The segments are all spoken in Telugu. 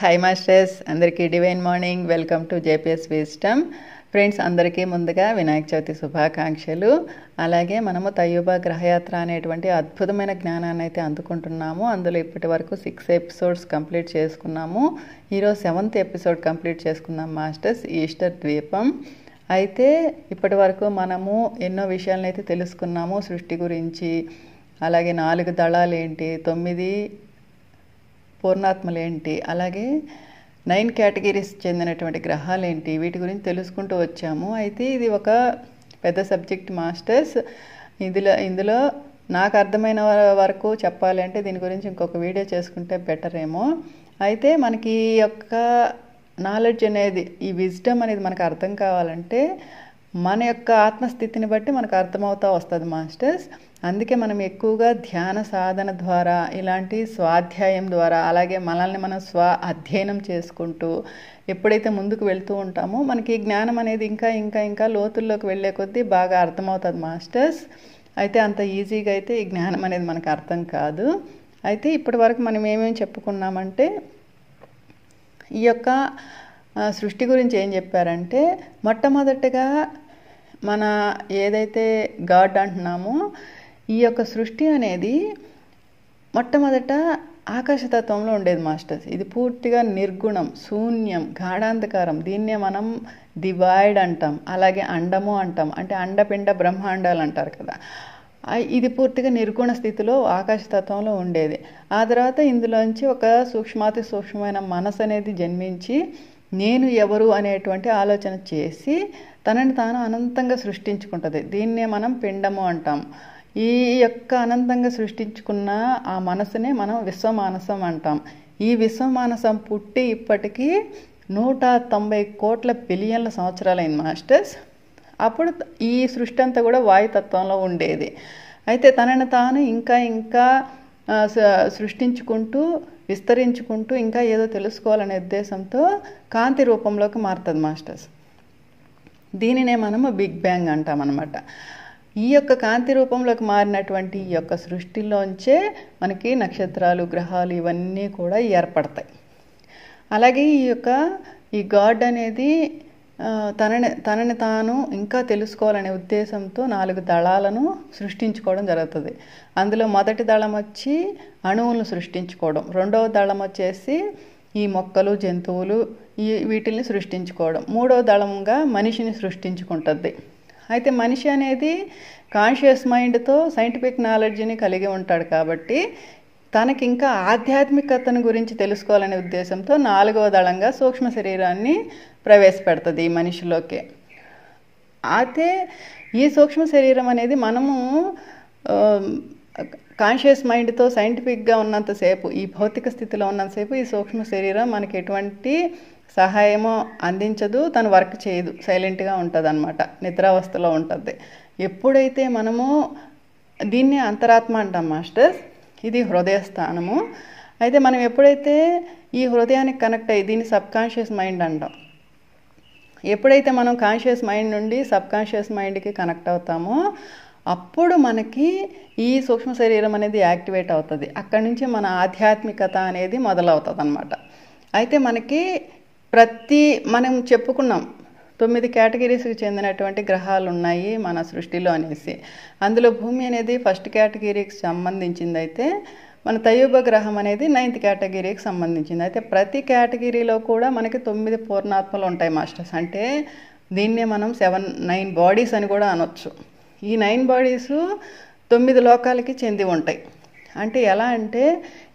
హాయ్ మాస్టర్స్, అందరికీ divine morning. Welcome to JPS wisdom. Friends, అందరికీ ముందుగా వినాయక చవితి శుభాకాంక్షలు. అలాగే మనము తయూబా గ్రహయాత్ర అనేటువంటి అద్భుతమైన జ్ఞానాన్ని అయితే అందుకుంటున్నాము. అందులో ఇప్పటి వరకు 6 ఎపిసోడ్స్ కంప్లీట్ చేసుకున్నాము. ఈరోజు 7th ఎపిసోడ్ కంప్లీట్ చేసుకున్నాం మాస్టర్స్, ఈస్టర్ ద్వీపం. అయితే ఇప్పటి వరకు మనము ఎన్నో విషయాలను అయితే తెలుసుకున్నాము. సృష్టి గురించి, అలాగే 4 దళాలు ఏంటి, 9 పూర్ణాత్మలు ఏంటి, అలాగే 9 కేటగిరీస్ చెందినటువంటి గ్రహాలు ఏంటి, వీటి గురించి తెలుసుకుంటూ వచ్చాము. అయితే ఇది ఒక పెద్ద సబ్జెక్ట్ మాస్టర్స్. ఇందులో నాకు అర్థమైన వరకు చెప్పాలి అంటే దీని గురించి ఇంకొక వీడియో చేసుకుంటే బెటర్ ఏమో. అయితే మనకి ఈ యొక్క నాలెడ్జ్ అనేది, ఈ విజ్డమ్ అనేది మనకు అర్థం కావాలంటే మన యొక్క ఆత్మస్థితిని బట్టి మనకు అర్థమవుతూ వస్తుంది మాస్టర్స్. అందుకే మనం ఎక్కువగా ధ్యాన సాధన ద్వారా, ఇలాంటి స్వాధ్యాయం ద్వారా, అలాగే మనల్ని మనం అధ్యయనం చేసుకుంటూ ఎప్పుడైతే ముందుకు వెళ్తూ ఉంటామో మనకి ఈ జ్ఞానం అనేది ఇంకా ఇంకా ఇంకా లోతుల్లోకి వెళ్ళే కొద్దీ బాగా అర్థమవుతుంది మాస్టర్స్. అయితే అంత ఈజీగా అయితే ఈ జ్ఞానం అనేది మనకు అర్థం కాదు. అయితే ఇప్పటి వరకు మనం ఏమేమి చెప్పుకున్నామంటే, ఈ యొక్క సృష్టి గురించి ఏం చెప్పారంటే, మొట్టమొదటిగా మన ఏదైతే గాడ్ అంటున్నామో, ఈ యొక్క సృష్టి అనేది మొట్టమొదట ఆకాశతత్వంలో ఉండేది మాస్టర్స్. ఇది పూర్తిగా నిర్గుణం, శూన్యం, గాఢాంధకారం. దీన్నే మనం డివైడ్ అంటాం, అలాగే అండము అంటాం. అంటే అండపిండ బ్రహ్మాండాలు అంటారు కదా. ఇది పూర్తిగా నిర్గుణ స్థితిలో ఆకాశతత్వంలో ఉండేది. ఆ తర్వాత ఇందులోంచి ఒక సూక్ష్మాతి సూక్ష్మమైన మనసు అనేది జన్మించి నేను ఎవరు అనేటువంటి ఆలోచన చేసి తనని తాను అనంతంగా సృష్టించుకుంటుంది. దీన్నే మనం పిండము అంటాం. ఈ యొక్క అనంతంగా సృష్టించుకున్న ఆ మనసునే మనం విశ్వమానసం అంటాం. ఈ విశ్వమానసం పుట్టి ఇప్పటికీ 190 కోట్ల బిలియన్ల సంవత్సరాలైంది మాస్టర్స్. అప్పుడు ఈ సృష్టి అంతా కూడా వాయుతత్వంలో ఉండేది. అయితే తనని తాను ఇంకా ఇంకా సృష్టించుకుంటూ, విస్తరించుకుంటూ ఇంకా ఏదో తెలుసుకోవాలనే ఉద్దేశంతో కాంతి రూపంలోకి మారుతుంది మాస్టర్స్. దీనినే మనము బిగ్ బ్యాంగ్ అంటాం అన్నమాట. ఈ యొక్క కాంతి రూపంలోకి మారినటువంటి ఈ యొక్క సృష్టిలోంచే మనకి నక్షత్రాలు, గ్రహాలు ఇవన్నీ కూడా ఏర్పడతాయి. అలాగే ఈ గాడ్ అనేది తనని తాను ఇంకా తెలుసుకోవాలనే ఉద్దేశంతో 4 దళాలను సృష్టించుకోవడం జరుగుతుంది. అందులో మొదటి దళం వచ్చి అణువులను సృష్టించుకోవడం, రెండవ దళం వచ్చేసి ఈ మొక్కలు, జంతువులు వీటిల్ని సృష్టించుకోవడం, మూడవ దళంగా మనిషిని సృష్టించుకుంటుంది. అయితే మనిషి అనేది కాన్షియస్ మైండ్తో సైంటిఫిక్ నాలెడ్జ్ని కలిగి ఉంటాడు కాబట్టి తనకి ఇంకా ఆధ్యాత్మికతను గురించి తెలుసుకోవాలనే ఉద్దేశంతో 4వ దళంగా సూక్ష్మ శరీరాన్ని ప్రవేశపెడుతుంది ఈ మనిషిలోకి. అయితే ఈ సూక్ష్మ శరీరం అనేది మనము కాన్షియస్ మైండ్తో సైంటిఫిక్గా ఉన్నంతసేపు, ఈ భౌతిక స్థితిలో ఉన్నంతసేపు ఈ సూక్ష్మ శరీరం మనకి ఎటువంటి సహాయమో అందించదు, తను వర్క్ చేయదు, సైలెంట్గా ఉంటుంది అన్నమాట, నిద్రావస్థలో ఉంటుంది. ఎప్పుడైతే మనము దీన్ని అంతరాత్మ అంటాం మాస్టర్స్, ఇది హృదయ స్థానము. అయితే మనం ఎప్పుడైతే ఈ హృదయానికి కనెక్ట్ అయ్యి, దీన్ని సబ్కాన్షియస్ మైండ్ అంటాం. ఎప్పుడైతే మనం కాన్షియస్ మైండ్ నుండి సబ్కాన్షియస్ మైండ్కి కనెక్ట్ అవుతామో అప్పుడు మనకి ఈ సూక్ష్మ శరీరం అనేది యాక్టివేట్ అవుతుంది. అక్కడి నుంచి మన ఆధ్యాత్మికత అనేది మొదలవుతుంది అన్నమాట. అయితే మనకి మనం చెప్పుకున్నాం 9 కేటగిరీస్కి చెందినటువంటి గ్రహాలు ఉన్నాయి మన సృష్టిలో అనేసి. అందులో భూమి అనేది 1st కేటగిరీకి సంబంధించింది. అయితే మన తయూబ గ్రహం అనేది 9th కేటగిరీకి సంబంధించింది. అయితే ప్రతి కేటగిరీలో కూడా మనకి 9 పూర్ణాత్మలు ఉంటాయి మాస్టర్స్. అంటే దీన్నే మనం 9 బాడీస్ అని కూడా అనొచ్చు. ఈ 9 బాడీస్ 9 లోకాలకి చెంది ఉంటాయి. అంటే ఎలా అంటే,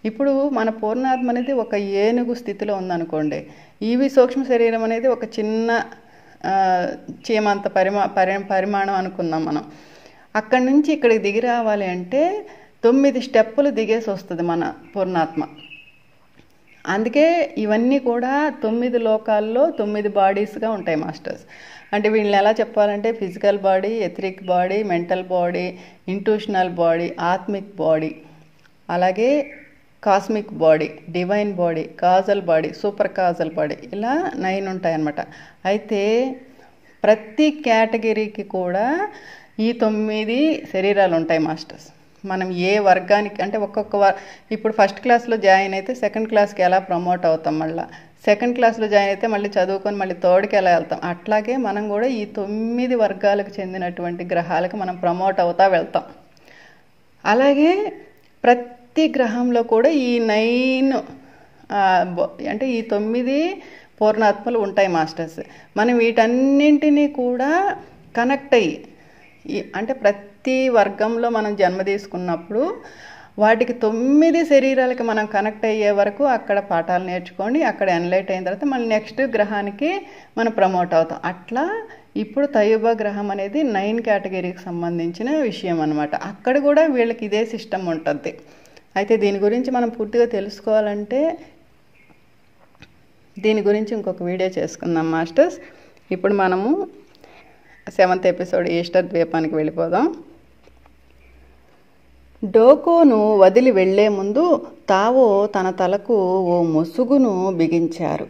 ఇప్పుడు మన పూర్ణాత్మ అనేది ఒక ఏనుగు స్థితిలో ఉందనుకోండి, ఈవి సూక్ష్మ శరీరం అనేది ఒక చిన్న చీమంత పరిమాణం అనుకుందాం మనం. అక్కడి నుంచి ఇక్కడికి దిగి రావాలి అంటే 9 స్టెప్పులు దిగేసి వస్తుంది మన పూర్ణాత్మ. అందుకే ఇవన్నీ కూడా 9 లోకాల్లో 9 బాడీస్గా ఉంటాయి మాస్టర్స్. అంటే వీళ్ళని ఎలా చెప్పాలంటే, physical body, etheric body, mental body, intuitional body, ఆత్మిక్ బాడీ, అలాగే cosmic body, divine body, causal body, super causal body, ఇలా 9 ఉంటాయన్నమాట. అయితే ప్రతి కేటగిరీకి కూడా ఈ 9 శరీరాలు ఉంటాయి మాస్టర్స్. మనం ఏ వర్గానికి అంటే ఇప్పుడు ఫస్ట్ క్లాస్లో జాయిన్ అయితే సెకండ్ క్లాస్కి ఎలా ప్రమోట్ అవుతాం, మళ్ళీ సెకండ్ క్లాస్లో జాయిన్ అయితే మళ్ళీ చదువుకొని మళ్ళీ థర్డ్కి ఎలా వెళ్తాం, అట్లాగే మనం కూడా ఈ 9 వర్గాలకు చెందినటువంటి గ్రహాలకు మనం ప్రమోట్ అవుతా వెళ్తాం. అలాగే ప్రతి గ్రహంలో కూడా ఈ 9 అంటే ఈ 9 పూర్ణాత్మలు ఉంటాయి మాస్టర్స్. మనం వీటన్నింటినీ కూడా కనెక్ట్ అయ్యి అంటే ప్రతి వర్గంలో మనం జన్మ తీసుకున్నప్పుడు వాటికి 9 శరీరాలకి మనం కనెక్ట్ అయ్యే వరకు అక్కడ పాఠాలు నేర్చుకొని అక్కడ ఎన్లైట్ అయిన తర్వాత మళ్ళీ నెక్స్ట్ గ్రహానికి మనం ప్రమోట్ అవుతాం. అట్లా ఇప్పుడు తయూబా గ్రహం అనేది 9 కేటగిరీకి సంబంధించిన విషయం అనమాట. అక్కడ కూడా వీళ్ళకి ఇదే సిస్టమ్ ఉంటుంది. అయితే దీని గురించి మనం పూర్తిగా తెలుసుకోవాలంటే దీని గురించి ఇంకొక వీడియో చేసుకుందాం మాస్టర్స్. ఇప్పుడు మనము 7th ఎపిసోడ్ ఈస్టర్ ద్వీపానికి వెళ్ళిపోదాం. డోకోను వదిలి వెళ్లే ముందు తావో తన తలకు ఓ ముసుగును బిగించారు.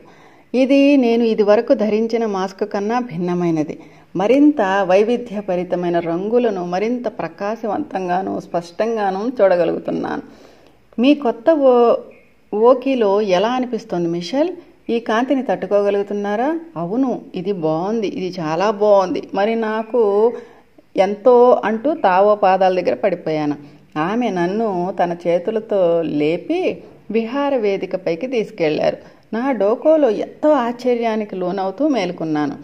ఇది నేను ఇదివరకు ధరించిన మాస్క్ కన్నా భిన్నమైనది. మరింత వైవిధ్యభరితమైన రంగులను మరింత ప్రకాశవంతంగాను స్పష్టంగాను చూడగలుగుతున్నాను. మీ కొత్త ఓకీలో ఎలా అనిపిస్తోంది మిషెల్? ఈ కాంతిని తట్టుకోగలుగుతున్నారా? అవును, ఇది బాగుంది, ఇది చాలా బాగుంది. మరి నాకు ఎంతో అంటూ తావో పాదాల దగ్గర పడిపోయాను. ఆమె నన్ను తన చేతులతో లేపి విహార వేదికపైకి తీసుకెళ్లారు. నా డోకోలో ఎంతో ఆశ్చర్యానికి లోనవుతూ మేలుకున్నాను.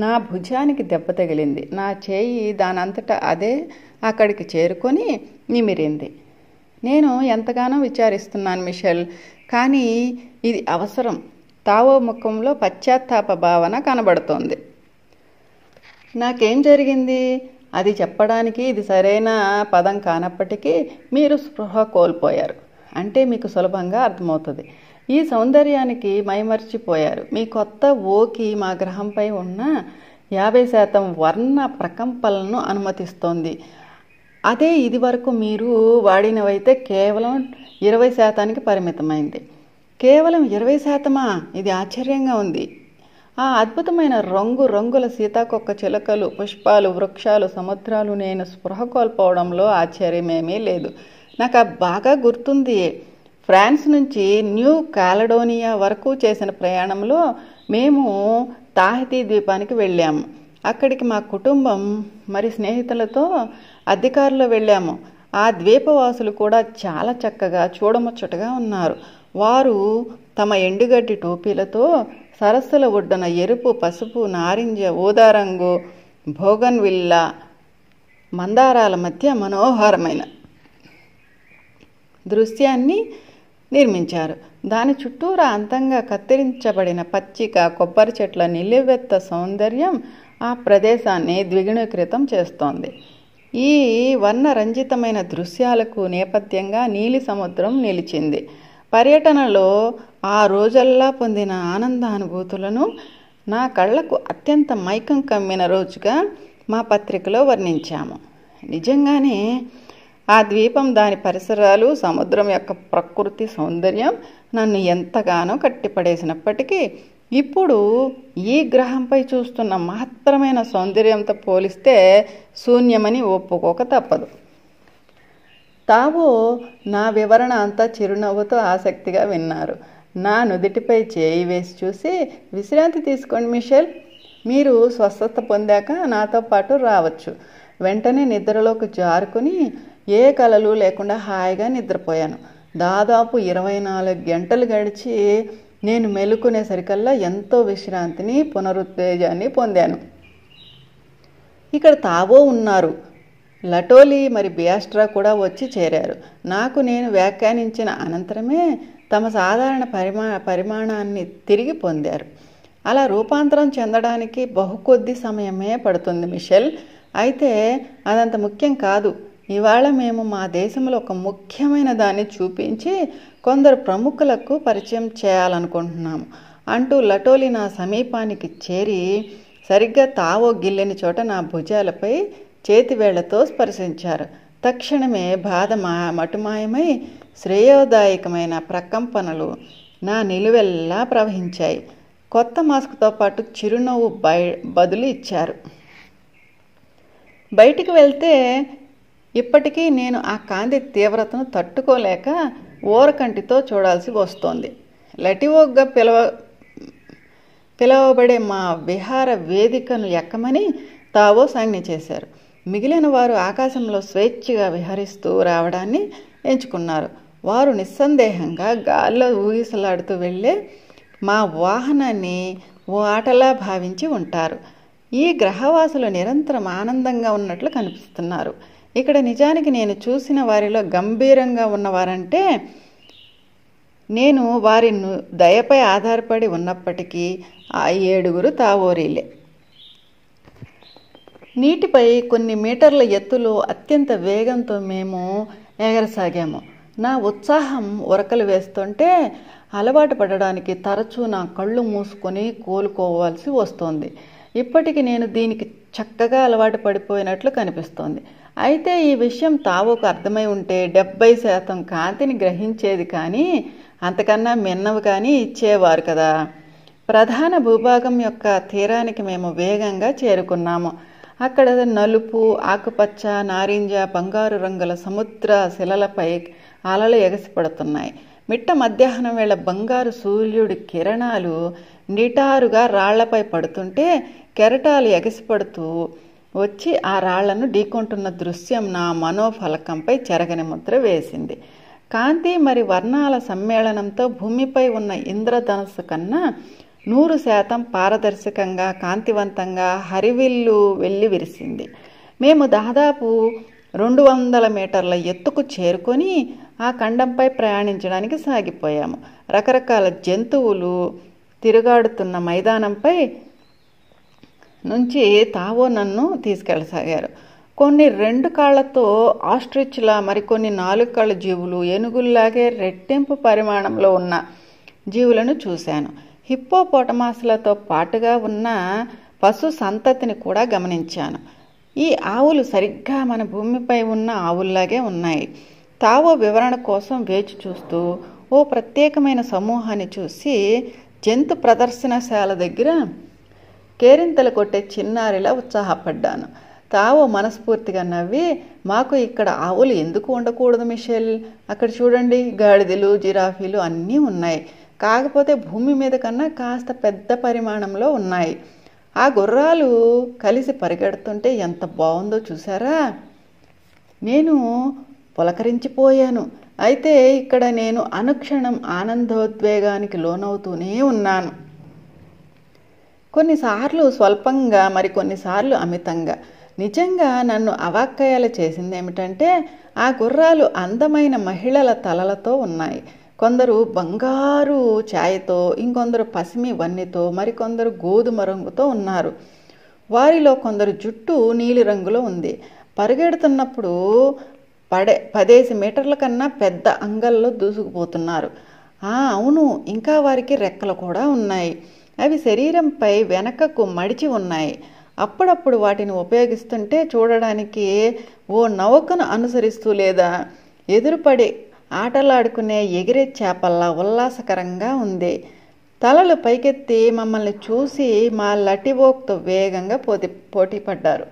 నా భుజానికి దెబ్బ తగిలింది. నా చేయి దానంతటా అదే అక్కడికి చేరుకొని నిమిరింది. నేను ఎంతగానో విచారిస్తున్నాను మిషెల్, కానీ ఇది అవసరం. తావో ముఖంలో పశ్చాత్తాప భావన కనబడుతోంది. నాకేం జరిగింది? అది చెప్పడానికి ఇది సరైన పదం కానప్పటికీ మీరు స్పృహ కోల్పోయారు అంటే మీకు సులభంగా అర్థమవుతుంది. ఈ సౌందర్యానికి మైమర్చిపోయారు. మీ కొత్త ఓకి మా గ్రహంపై ఉన్న 50% వర్ణ ప్రకంపనలను అనుమతిస్తోంది. అదే ఇది వరకు మీరు వాడినవైతే కేవలం 20%కి పరిమితమైంది. కేవలం 20%? ఇది ఆశ్చర్యంగా ఉంది. ఆ అద్భుతమైన రంగుల సీతాకొక్క చిలకలు, పుష్పాలు, వృక్షాలు, సముద్రాలు నేను స్పృహ కోల్పోవడంలో ఆశ్చర్యమేమీ లేదు. నాకు బాగా గుర్తుంది. ఫ్రాన్స్ నుంచి న్యూ కాలడోనియా వరకు చేసిన ప్రయాణంలో మేము తాహితీ ద్వీపానికి వెళ్ళాము. అక్కడికి మా కుటుంబం మరి స్నేహితులతో అధికారులు వెళ్ళాము. ఆ ద్వీపవాసులు కూడా చాలా చక్కగా చూడముచ్చటగా ఉన్నారు. వారు తమ ఎండుగడ్డి టోపీలతో సరస్సుల ఒడ్డున ఎరుపు, పసుపు, నారింజ, ఊదారంగు, భోగన్విల్లా మందారాల మధ్య మనోహరమైన దృశ్యాన్ని నిర్మించారు. దాని చుట్టూరా అంతంగా కత్తిరించబడిన పచ్చిక, కొబ్బరి చెట్ల నిలువెత్త సౌందర్యం ఆ ప్రదేశాన్ని ద్విగుణీకృతం చేస్తోంది. ఈ వర్ణరంజితమైన దృశ్యాలకు నేపథ్యంగా నీలి సముద్రం నిలిచింది. పర్యటనలో ఆ రోజల్లా పొందిన ఆనందానుభూతులను నా కళ్లకు అత్యంత మైకం కమ్మిన రోజుగా మా పత్రికలో వర్ణించాము. నిజంగానే ఆ ద్వీపం, దాని పరిసరాలు, సముద్రం యొక్క ప్రకృతి సౌందర్యం నన్ను ఎంతగానో కట్టిపడేసినప్పటికీ ఇప్పుడు ఈ గ్రహంపై చూస్తున్న మహత్తరమైన సౌందర్యంతో పోలిస్తే శూన్యమని ఒప్పుకోక తప్పదు. తావో నా వివరణ అంతా చిరునవ్వుతో ఆసక్తిగా విన్నారు. నా నుదిటిపై చేయి వేసి చూసి, విశ్రాంతి తీసుకోండి మిషెల్, మీరు స్వస్థత పొందాక నాతో పాటు రావచ్చు. వెంటనే నిద్రలోకి జారుకుని ఏ కలలు లేకుండా హాయిగా నిద్రపోయాను. దాదాపు 24 గంటలు గడిచి నేను మెలుకునేసరికల్లా ఎంతో విశ్రాంతిని, పునరుత్తేజాన్ని పొందాను. ఇక్కడ తావో ఉన్నారు. లటోలి మరి బియాస్ట్రా కూడా వచ్చి చేరారు. నాకు నేను వ్యాఖ్యానించిన అనంతరమే తమ సాధారణ పరిమాణాన్ని తిరిగి పొందారు. అలా రూపాంతరం చెందడానికి బహుకొద్ది సమయమే పడుతుంది మిషెల్. అయితే అదంత ముఖ్యం కాదు. ఇవాళ మేము మా దేశంలో ఒక ముఖ్యమైన దాన్ని చూపించి కొందరు ప్రముఖులకు పరిచయం చేయాలనుకుంటున్నాము అంటూ లటోలి నా సమీపానికి చేరి సరిగ్గా తావో గిల్లని చోట నా భుజాలపై చేతివేళ్లతో స్పర్శించారు. తక్షణమే బాధ మటుమాయమై శ్రేయోదాయకమైన ప్రకంపనలు నా నిలువెల్లా ప్రవహించాయి. కొత్త మాస్క్తో పాటు చిరునవ్వు బదులు ఇచ్చారు. బయటికి వెళ్తే ఇప్పటికీ నేను ఆ కాంతి తీవ్రతను తట్టుకోలేక ఓరకంటితో చూడాల్సి వస్తోంది. లటివోగ్గా పిలవబడే మా విహార వేదికను ఎక్కమని తావో సంజ్ఞ చేశారు. మిగిలిన వారు ఆకాశంలో స్వేచ్ఛగా విహరిస్తూ రావడాన్ని ఎంచుకున్నారు. వారు నిస్సందేహంగా గాల్లో ఊగిసలాడుతూ వెళ్ళే మా వాహనాన్ని ఓ ఆటలా భావించి ఉంటారు. ఈ గ్రహవాసులు నిరంతరం ఆనందంగా ఉన్నట్లు కనిపిస్తున్నారు. ఇక్కడ నిజానికి నేను చూసిన వారిలో గంభీరంగా ఉన్నవారంటే నేను వారి దయపై ఆధారపడి ఉన్నప్పటికీ ఆ 7 తావోరీలే. నీటిపై కొన్ని మీటర్ల ఎత్తులో అత్యంత వేగంతో మేము ఎగరసాగాము. నా ఉత్సాహం ఉరకలు వేస్తుంటే అలవాటు పడడానికి తరచూ నా కళ్ళు మూసుకొని కోలుకోవాల్సి వస్తోంది. ఇప్పటికి నేను దీనికి చక్కగా అలవాటు పడిపోయినట్లు కనిపిస్తోంది. అయితే ఈ విషయం తావోకు అర్థమై ఉంటే 70% కాంతిని గ్రహించేది కానీ అంతకన్నా మిన్నవి కానీ ఇచ్చేవారు కదా. ప్రధాన భూభాగం యొక్క తీరానికి మేము వేగంగా చేరుకున్నాము. అక్కడ నలుపు, ఆకుపచ్చ, నారింజ, బంగారు రంగుల సముద్ర శిలలపై అలలు ఎగసిపడుతున్నాయి. మిట్ట మధ్యాహ్నం వేళ బంగారు సూర్యుడి కిరణాలు నిటారుగా రాళ్లపై పడుతుంటే కెరటాలు ఎగసిపడుతూ వచ్చి ఆ రాళ్లను ఢీకొంటున్న దృశ్యం నా మనోఫలకంపై చెరగని ముద్ర వేసింది. కాంతి మరి వర్ణాల సమ్మేళనంతో భూమిపై ఉన్న ఇంద్రధనస్సు కన్నా 100% పారదర్శకంగా, కాంతివంతంగా హరివిల్లు వెళ్ళి విరిసింది. మేము దాదాపు 200 మీటర్ల ఎత్తుకు చేరుకొని ఆ ఖండంపై ప్రయాణించడానికి సాగిపోయాము. రకరకాల జంతువులు తిరుగాడుతున్న మైదానంపై నుంచి తావో నన్ను తీసుకెళ్ళసాగారు. కొన్ని 2 కాళ్లతో ఆస్ట్రిచ్లా, మరికొన్ని 4 కాళ్ల జీవులు, ఏనుగుల్లాగే రెట్టింపు పరిమాణంలో ఉన్న జీవులను చూశాను. హిప్పోపోటమాస్లతో పాటుగా ఉన్న పశు సంతతిని కూడా గమనించాను. ఈ ఆవులు సరిగ్గా మన భూమిపై ఉన్న ఆవుల్లాగే ఉన్నాయి. తావో వివరణ కోసం వేచి చూస్తూ ఓ ప్రత్యేకమైన సమూహాన్ని చూసి జంతు ప్రదర్శనశాల దగ్గర కేరింతలు కొట్టే చిన్నారిలా ఉత్సాహపడ్డాను. తావో మనస్ఫూర్తిగా నవ్వి, మాకు ఇక్కడ ఆవులు ఎందుకు ఉండకూడదు మిషెల్? అక్కడ చూడండి, గాడిదలు, జిరాఫీలు అన్నీ ఉన్నాయి. కాకపోతే భూమి మీద కన్నా కాస్త పెద్ద పరిమాణంలో ఉన్నాయి. ఆ గుర్రాలు కలిసి పరిగెడుతుంటే ఎంత బాగుందో చూసారా? నేను పులకరించిపోయాను. అయితే ఇక్కడ నేను అనుక్షణం ఆనందోద్వేగానికి లోనవుతూనే ఉన్నాను. కొన్నిసార్లు స్వల్పంగా, మరికొన్నిసార్లు అమితంగా. నిజంగా నన్ను అవాక్కయ్యేలా చేసింది ఏమిటంటే ఆ గుర్రాలు అందమైన మహిళల తలలతో ఉన్నాయి. కొందరు బంగారు ఛాయతో, ఇంకొందరు పసిమి వన్నెతో, మరికొందరు గోధుమ రంగుతో ఉన్నారు. వారిలో కొందరు జుట్టు నీలిరంగులో ఉంది. పరిగెడుతున్నప్పుడు 10 మీటర్ల కన్నా పెద్ద అంగల్లో దూసుకుపోతున్నారు. అవును, ఇంకా వారికి రెక్కలు కూడా ఉన్నాయి. అవి శరీరంపై వెనకకు మడిచి ఉన్నాయి. అప్పుడప్పుడు వాటిని ఉపయోగిస్తుంటే చూడడానికి ఓ నౌకను అనుసరిస్తూ లేదా ఎదురుపడి ఆటలాడుకునే ఎగిరే చేపల్లా ఉల్లాసకరంగా ఉంది. తలలు పైకెత్తి మమ్మల్ని చూసి మా లటివోక్తో వేగంగా పోటీ పడ్డారు.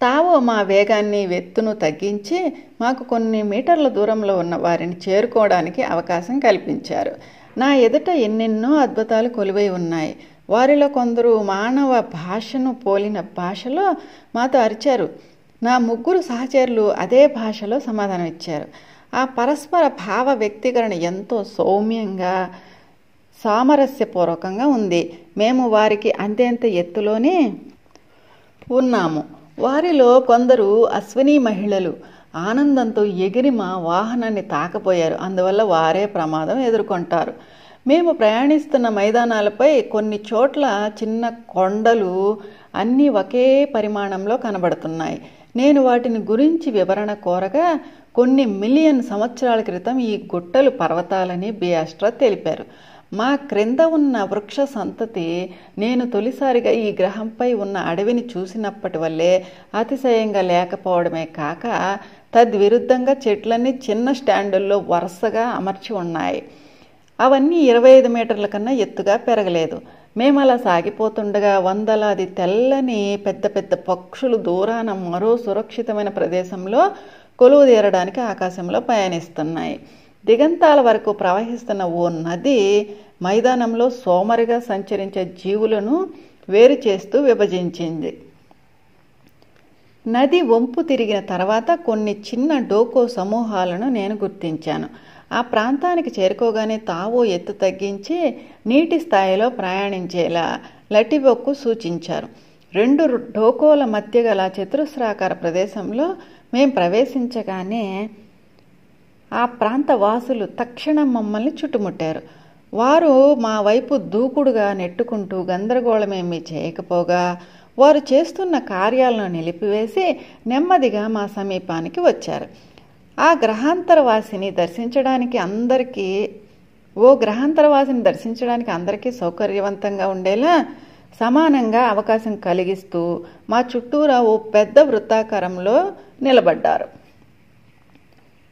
తావో మా వేగాన్ని, వెత్తును తగ్గించి మాకు కొన్ని మీటర్ల దూరంలో ఉన్న వారిని చేరుకోవడానికి అవకాశం కల్పించారు. నా ఎదుట ఎన్నెన్నో అద్భుతాలు కొలువై ఉన్నాయి. వారిలో కొందరు మానవ భాషను పోలిన భాషలో మాతో అరిచారు. నా 3 సహచరులు అదే భాషలో సమాధానం ఇచ్చారు. ఆ పరస్పర భావ వ్యక్తీకరణ ఎంతో సౌమ్యంగా, సామరస్యపూర్వకంగా ఉంది. మేము వారికి అంతెంత ఎత్తులోనే ఉన్నాము. వారిలో కొందరు అశ్విని మహిళలు ఆనందంతో ఎగిరి మా వాహనాన్ని తాకపోయారు. అందువల్ల వారే ప్రమాదం ఎదుర్కొంటారు. మేము ప్రయాణిస్తున్న మైదానాలపై కొన్ని చోట్ల చిన్న కొండలు అన్నీ ఒకే పరిమాణంలో కనబడుతున్నాయి. నేను వాటిని గురించి వివరణ కోరగా కొన్ని మిలియన్ సంవత్సరాల క్రితం ఈ గుట్టలు పర్వతాలని బియాస్ట్రా తెలిపారు. మా క్రింద ఉన్న వృక్ష సంతతి నేను తొలిసారిగా ఈ గ్రహంపై ఉన్న అడవిని చూసినప్పటి వల్లే అతిశయంగా లేకపోవడమే కాక తద్విరుద్ధంగా చెట్లన్నీ చిన్న స్టాండుల్లో వరుసగా అమర్చి ఉన్నాయి. అవన్నీ 25 మీటర్ల కన్నా ఎత్తుగా పెరగలేదు. మేము అలా సాగిపోతుండగా వందలాది తెల్లని పెద్ద పెద్ద పక్షులు దూరాన మరో సురక్షితమైన ప్రదేశంలో కొలువు తీరడానికి ఆకాశంలో పయనిస్తున్నాయి. దిగంతాల వరకు ప్రవహిస్తున్న ఓ నది మైదానంలో సోమరిగా సంచరించే జీవులను వేరు చేస్తూ విభజించింది. నది వంపు తిరిగిన తర్వాత కొన్ని చిన్న డోకో సమూహాలను నేను గుర్తించాను. ఆ ప్రాంతానికి చేరుకోగానే తావో ఎత్తు తగ్గించి నీటి స్థాయిలో ప్రయాణించేలా లటిబొక్కు సూచించారు. 2 డోకోల మధ్య గల చతురస్రాకార ప్రదేశంలో మేం ప్రవేశించగానే ఆ ప్రాంత వాసులు తక్షణం మమ్మల్ని చుట్టుముట్టారు. వారు మా వైపు దూకుడుగా నెట్టుకుంటూ గందరగోళమేమీ చేయకపోగా వారు చేస్తున్న కార్యాలను నిలిపివేసి నెమ్మదిగా మా సమీపానికి వచ్చారు. ఆ గ్రహాంతరవాసిని దర్శించడానికి అందరికీ సౌకర్యవంతంగా ఉండేలా సమానంగా అవకాశం కలిగిస్తూ మా చుట్టూరా ఓ పెద్ద వృత్తాకారంలో నిలబడ్డారు.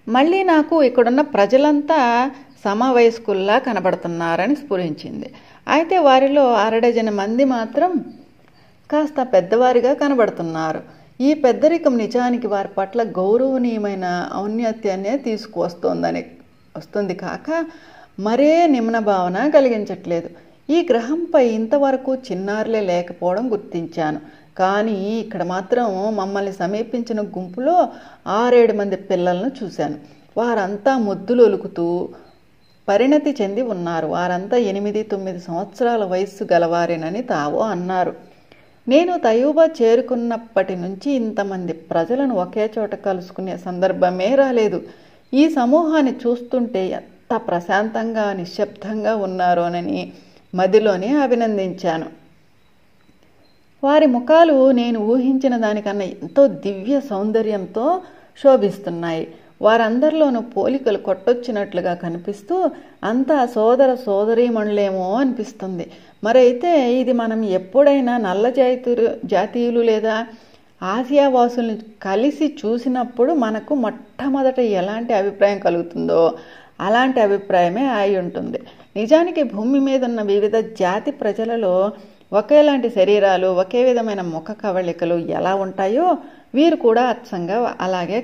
మళ్ళీ నాకు ఇక్కడున్న ప్రజలంతా సమవయస్కుల్లా కనబడుతున్నారని స్ఫురించింది. అయితే వారిలో 6 మంది మాత్రం కాస్త పెద్దవారిగా కనబడుతున్నారు. ఈ పెద్దరికం నిజానికి వారి పట్ల గౌరవనీయమైన ఔన్నత్యాన్నే వస్తుంది కాక మరే నిమ్న భావన కలిగించట్లేదు. ఈ గ్రహంపై ఇంతవరకు చిన్నారులే లేకపోవడం గుర్తించాను. కానీ ఇక్కడ మాత్రం మమ్మల్ని సమీపించిన గుంపులో 6-7 మంది పిల్లలను చూశాను. వారంతా ముద్దులు ఒలుకుతూ పరిణతి చెంది ఉన్నారు. వారంతా 8-9 సంవత్సరాల వయస్సు గలవారేనని తావో అన్నారు. నేను తయూబా చేరుకున్నప్పటి నుంచి ఇంతమంది ప్రజలను ఒకే చోట కలుసుకునే సందర్భమే రాలేదు. ఈ సమూహాన్ని చూస్తుంటే ఎంత ప్రశాంతంగా నిశ్శబ్దంగా ఉన్నారోనని మదిలోనే అభినందించాను. వారి ముఖాలు నేను ఊహించిన దానికన్నా ఎంతో దివ్య సౌందర్యంతో శోభిస్తున్నాయి. వారందరిలోనూ పోలికలు కొట్టొచ్చినట్లుగా కనిపిస్తూ అంతా సోదర సోదరీమణులేమో అనిపిస్తుంది. మరైతే ఇది మనం ఎప్పుడైనా నల్ల జాతీయులు లేదా ఆసియా వాసుల్ని కలిసి చూసినప్పుడు మనకు మొట్టమొదట ఎలాంటి అభిప్రాయం కలుగుతుందో అలాంటి అభిప్రాయమే అయి ఉంటుంది. నిజానికి భూమి మీద ఉన్న వివిధ జాతి ప్రజలలో ఒకేలాంటి శరీరాలు, ఒకే విధమైన ముఖ కవళికలు ఎలా ఉంటాయో వీరు కూడా అచ్చంగా అలాగే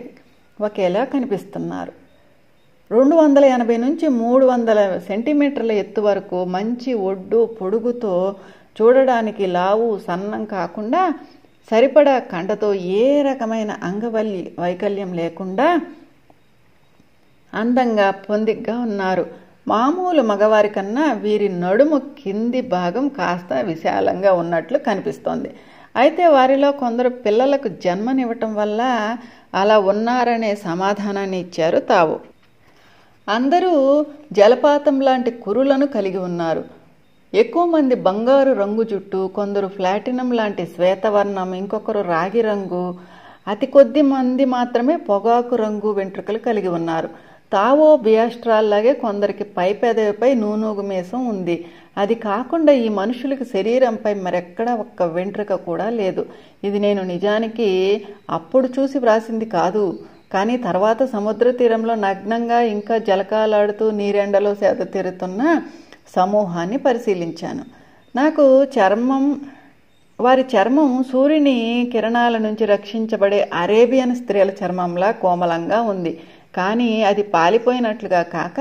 ఒకేలా కనిపిస్తున్నారు. 280 నుంచి 300 సెంటీమీటర్ల ఎత్తు వరకు మంచి ఒడ్డు పొడుగుతో చూడడానికి లావు సన్నం కాకుండా సరిపడా కండతో ఏ రకమైన వైకల్యం లేకుండా అందంగా పొందిగ్గా ఉన్నారు. మామూలు మగవారి కన్నా వీరి నడుము కింది భాగం కాస్త విశాలంగా ఉన్నట్లు కనిపిస్తోంది. అయితే వారిలో కొందరు పిల్లలకు జన్మనివ్వటం వల్ల అలా ఉన్నారనే సమాధానాన్ని ఇచ్చారు తావు. అందరూ జలపాతం లాంటి కురులను కలిగి ఉన్నారు. ఎక్కువ మంది బంగారు రంగు జుట్టు, కొందరు ప్లాటినం లాంటి శ్వేతవర్ణం, ఇంకొకరు రాగి రంగు, అతి కొద్ది మంది మాత్రమే పొగాకు రంగు వెంట్రుకలు కలిగి ఉన్నారు. తావో బియాస్ట్రాల్లాగే కొందరికి పై పెదవిపై నూనూగు మీసం ఉంది. అది కాకుండా ఈ మనుషులకి శరీరంపై మరెక్కడా ఒక్క వెంట్రుక కూడా లేదు. ఇది నేను నిజానికి అప్పుడు చూసి వ్రాసింది కాదు, కానీ తర్వాత సముద్ర తీరంలో నగ్నంగా ఇంకా జలకాలాడుతూ నీరెండలో సేద తీరుతున్న సమూహాన్ని పరిశీలించాను. నాకు వారి చర్మం సూర్యుని కిరణాల నుంచి రక్షించబడే అరేబియన్ స్త్రీల చర్మంలా కోమలంగా ఉంది. కానీ అది పాలిపోయినట్లుగా కాక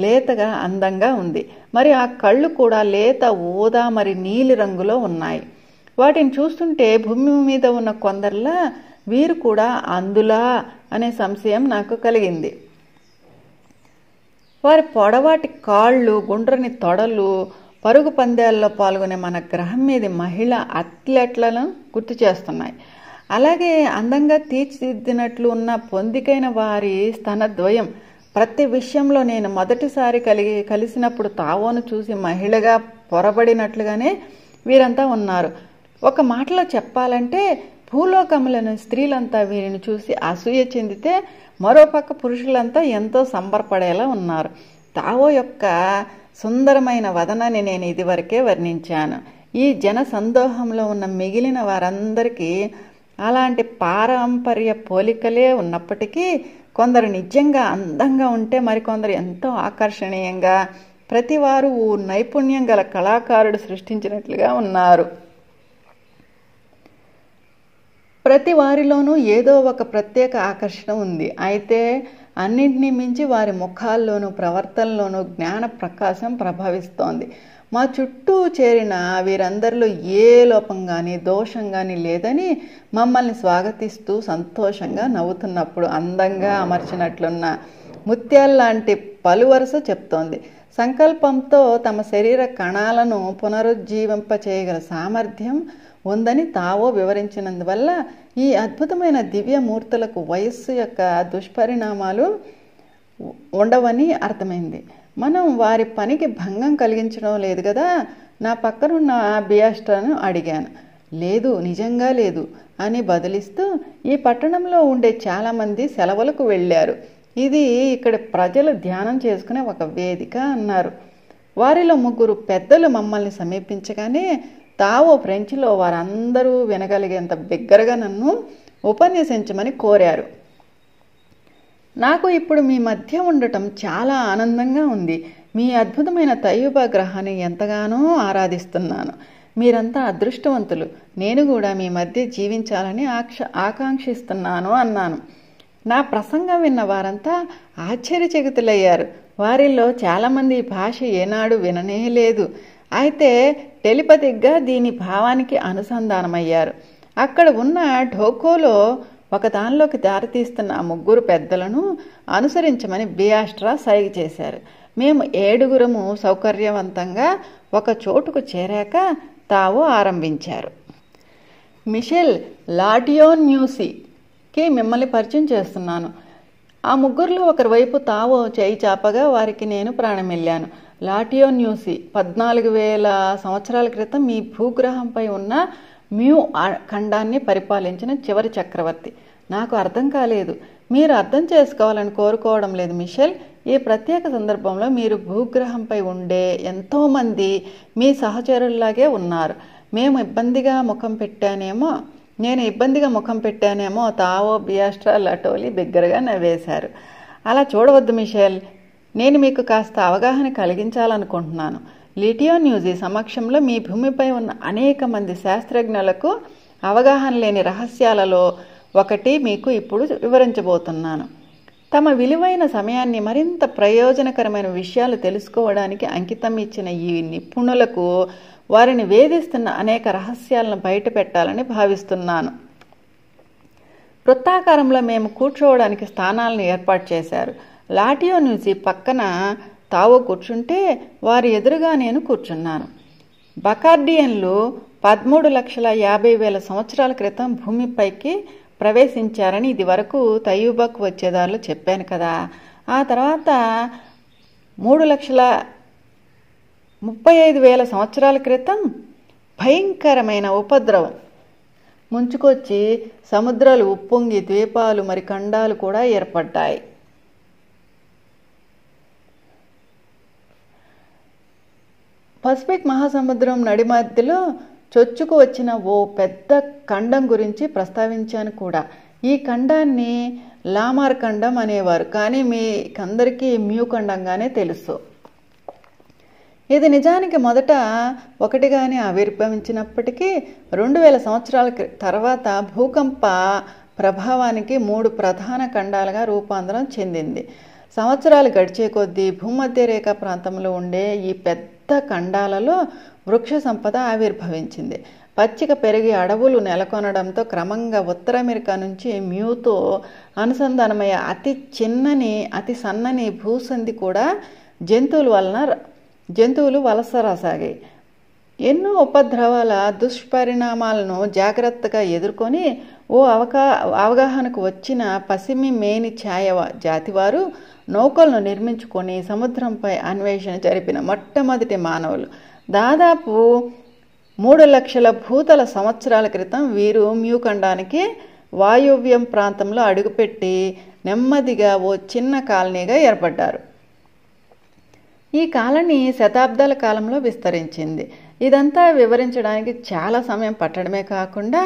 లేతగా అందంగా ఉంది. మరి ఆ కళ్ళు కూడా లేత ఊదా మరి నీలి రంగులో ఉన్నాయి. వాటిని చూస్తుంటే భూమి మీద ఉన్న కొందరిలా వీరు కూడా అందులా అనే సంశయం నాకు కలిగింది. వారి పొడవాటి కాళ్ళు, గుండ్రని తొడలు పరుగు పందాల్లో పాల్గొనే మన గ్రహం మీద మహిళా అథ్లెట్లను గుర్తు చేస్తున్నాయి. అలాగే అందంగా తీర్చిదిద్దినట్లు ఉన్న పొందికైన వారి స్తనద్వయం. ప్రతి విషయంలో నేను మొదటిసారి కలిసినప్పుడు తావోను చూసి మహిళగా పొరబడినట్లుగానే వీరంతా ఉన్నారు. ఒక మాటలో చెప్పాలంటే భూలోకములను స్త్రీలంతా వీరిని చూసి అసూయ చెందితే మరోపక్క పురుషులంతా ఎంతో సంబరపడేలా ఉన్నారు. తావో యొక్క సుందరమైన వదనాన్ని నేను ఇదివరకే వర్ణించాను. ఈ జన సందోహంలో ఉన్న మిగిలిన వారందరికీ అలాంటి పారంపర్య పోలికలే ఉన్నప్పటికీ కొందరు నిజంగా అందంగా ఉంటే మరికొందరు ఎంతో ఆకర్షణీయంగా ప్రతివారు ఓ నైపుణ్యం గల కళాకారుడు సృష్టించినట్లుగా ఉన్నారు. ప్రతి వారిలోనూ ఏదో ఒక ప్రత్యేక ఆకర్షణ ఉంది. అయితే అన్నింటినీ మించి వారి ముఖాల్లోనూ ప్రవర్తనలోనూ జ్ఞాన ప్రకాశం ప్రభవిస్తోంది. మా చుట్టూ చేరిన వీరందరిలో ఏ లోపం కానీ దోషం కానీ లేదని మమ్మల్ని స్వాగతిస్తూ సంతోషంగా నవ్వుతున్నప్పుడు అందంగా అమర్చినట్లున్న ముత్యాల్లాంటి పలువరుస చెప్తోంది. సంకల్పంతో తమ శరీర కణాలను పునరుజ్జీవింపచేయగల సామర్థ్యం ఉందని తావో వివరించినందువల్ల ఈ అద్భుతమైన దివ్యమూర్తులకు వయస్సు యొక్క దుష్పరిణామాలు ఉండవని అర్థమైంది. మనం వారి పనికి భంగం కలిగించడం లేదు కదా? నా పక్కనున్న బియాస్ట్రాను అడిగాను. లేదు, నిజంగా లేదు అని బదులిస్తూ ఈ పట్టణంలో ఉండే చాలామంది సెలవులకు వెళ్ళారు. ఇది ఇక్కడ ప్రజలు ధ్యానం చేసుకునే ఒక వేదిక అన్నారు. వారిలో 3 పెద్దలు మమ్మల్ని సమీపించగానే తావో ఫ్రెంచ్లో వారందరూ వినగలిగేంత బిగ్గరగా నన్ను ఉపన్యసించమని కోరారు. నాకు ఇప్పుడు మీ మధ్య ఉండటం చాలా ఆనందంగా ఉంది. మీ అద్భుతమైన తయూబా గ్రహాన్ని ఎంతగానో ఆరాధిస్తున్నాను. మీరంతా అదృష్టవంతులు. నేను కూడా మీ మధ్య జీవించాలని ఆకాంక్షిస్తున్నాను అన్నాను. నా ప్రసంగం విన్న వారంతా ఆశ్చర్యచకితులయ్యారు. వారిలో చాలామంది ఈ భాష ఏనాడు విననే లేదు. అయితే టెలిపతిక్గా దీని భావానికి అనుసంధానమయ్యారు. అక్కడ ఉన్న ఢోకోలో ఒకదానిలోకి దారితీస్తున్న 3 పెద్దలను అనుసరించమని బియాస్ట్రా సైగ చేశారు. మేము 7 సౌకర్యవంతంగా ఒక చోటుకు చేరాక తావో ఆరంభించారు. మిషెల్ లాటియోన్యూసికి మిమ్మల్ని పరిచయం చేస్తున్నాను. ఆ 3లో ఒకరి వైపు తావో చేయి చాపగా వారికి నేను ప్రాణమిల్లాను. లాటియోన్యూసి 14,000 సంవత్సరాల క్రితం మీ భూగ్రహంపై ఉన్న మ్యూ ఖండాన్ని పరిపాలించిన చివరి చక్రవర్తి. నాకు అర్థం కాలేదు. మీరు అర్థం చేసుకోవాలని కోరుకోవడం లేదు మిషెల్. ఈ ప్రత్యేక సందర్భంలో మీరు భూగ్రహంపై ఉండే ఎంతోమంది మీ సహచరుల్లాగే ఉన్నారు. నేను ఇబ్బందిగా ముఖం పెట్టానేమో తావో, బియాస్ట్రా, లటోలి బిగ్గరగా నవ్వేశారు. అలా చూడవద్దు మిషెల్. నేను మీకు కాస్త అవగాహన కలిగించాలనుకుంటున్నాను. లిటియోన్యూసి సమక్షంలో మీ భూమిపై ఉన్న అనేక మంది శాస్త్రజ్ఞులకు అవగాహన లేని రహస్యాలలో ఒకటి మీకు ఇప్పుడు వివరించబోతున్నాను. తమ విలువైన సమయాన్ని మరింత ప్రయోజనకరమైన విషయాలు తెలుసుకోవడానికి అంకితం ఇచ్చిన ఈ నిపుణులకు వారిని వేధిస్తున్న అనేక రహస్యాలను బయటపెట్టాలని భావిస్తున్నాను. వృత్తాకారంలో మేము కూర్చోవడానికి స్థానాలను ఏర్పాటు చేశారు. లాటియోన్యూసి పక్కన తావో కూర్చుంటే వారి ఎదురుగా నేను కూర్చున్నాను. బకార్డియన్లు 13,50,000 సంవత్సరాల క్రితం భూమిపైకి ప్రవేశించారని ఇది వరకు తయూబాకు వచ్చేదారులు చెప్పాను కదా. ఆ తర్వాత 3,35,000 సంవత్సరాల క్రితం భయంకరమైన ఉపద్రవం ముంచుకొచ్చి సముద్రాలు ఉప్పొంగి ద్వీపాలు మరి ఖండాలు కూడా ఏర్పడ్డాయి. పసిఫిక్ మహాసముద్రం నడి మధ్యలో చొచ్చుకు వచ్చిన ఓ పెద్ద ఖండం గురించి ప్రస్తావించాను కూడా. ఈ ఖండాన్ని లామార్ ఖండం అనేవారు, కానీ మీకందరికీ మ్యూ ఖండంగానే తెలుసు. ఇది నిజానికి మొదట ఒకటిగానే ఆవిర్భవించినప్పటికీ 2000 సంవత్సరాల తర్వాత భూకంప ప్రభావానికి 3 ప్రధాన ఖండాలుగా రూపాంతరం చెందింది. సంవత్సరాలు గడిచే కొద్దీ భూమధ్య రేఖ ప్రాంతంలో ఉండే ఈ పెద్ద ఖండాలలో వృక్ష సంపద ఆవిర్భవించింది. పచ్చిక పెరిగి అడవులు నెలకొనడంతో క్రమంగా ఉత్తర అమెరికా నుంచి మ్యూతో అనుసంధానమయ్యే అతి సన్నని భూసంధి కూడా జంతువులు వలసరాసాగాయి. ఎన్నో ఉపద్రవాల దుష్పరిణామాలను జాగ్రత్తగా ఎదుర్కొని అవగాహనకు వచ్చిన పసిమి మేని ఛాయ జాతివారు నౌకలను నిర్మించుకొని సముద్రంపై అన్వేషణ జరిపిన మొట్టమొదటి మానవులు. దాదాపు 3,00,000 భూతల సంవత్సరాల క్రితం వీరు మ్యూ ఖండానికి వాయువ్యం ప్రాంతంలో అడుగుపెట్టి నెమ్మదిగా ఓ చిన్న కాలనీగా ఏర్పడ్డారు. ఈ కాలనీ శతాబ్దాల కాలంలో విస్తరించింది. ఇదంతా వివరించడానికి చాలా సమయం పట్టడమే కాకుండా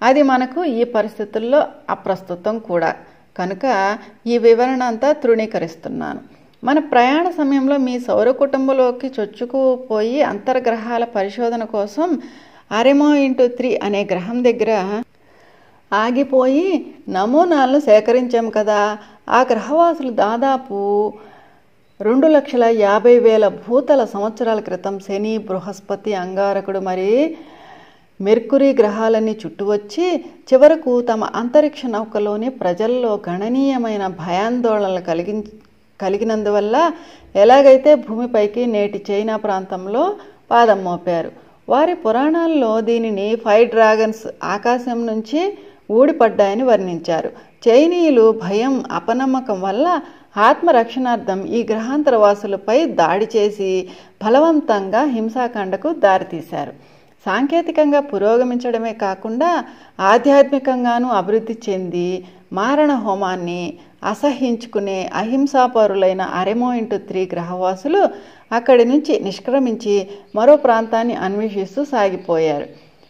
అది మనకు ఈ పరిస్థితుల్లో అప్రస్తుతం కూడా. కనుక ఈ వివరణ అంతా తృణీకరిస్తున్నాను. మన ప్రయాణ సమయంలో మీ సౌర కుటుంబంలోకి చొచ్చుకుపోయి అంతర్గ్రహాల పరిశోధన కోసం RMO*3 అనే గ్రహం దగ్గర ఆగిపోయి నమూనాలను సేకరించాం కదా. ఆ గ్రహవాసులు దాదాపు 2,50,000 భూతల సంవత్సరాల క్రితం శని, బృహస్పతి, అంగారకుడు మరి మెర్కురీ గ్రహాలన్నీ చుట్టువచ్చి చివరకు తమ అంతరిక్ష నౌకలోని ప్రజల్లో గణనీయమైన భయాందోళనలు కలిగినందువల్ల ఎలాగైతే భూమిపైకి నేటి చైనా ప్రాంతంలో పాదం మోపారు. వారి పురాణాల్లో దీనిని 5 డ్రాగన్స్ ఆకాశం నుంచి ఊడిపడ్డాయని వర్ణించారు. చైనీయులు భయం, అపనమ్మకం వల్ల ఆత్మరక్షణార్థం ఈ గ్రహాంతర వాసులపై దాడి చేసి బలవంతంగా హింసాకాండకు దారితీశారు. సాంకేతికంగా పురోగమించడమే కాకుండా ఆధ్యాత్మికంగానూ అభివృద్ధి చెంది మారణ హోమాన్ని అసహించుకునే అహింసాపరులైన RMO*3 గ్రహవాసులు అక్కడి నుంచి నిష్క్రమించి మరో ప్రాంతాన్ని అన్వేషిస్తూ సాగిపోయారు.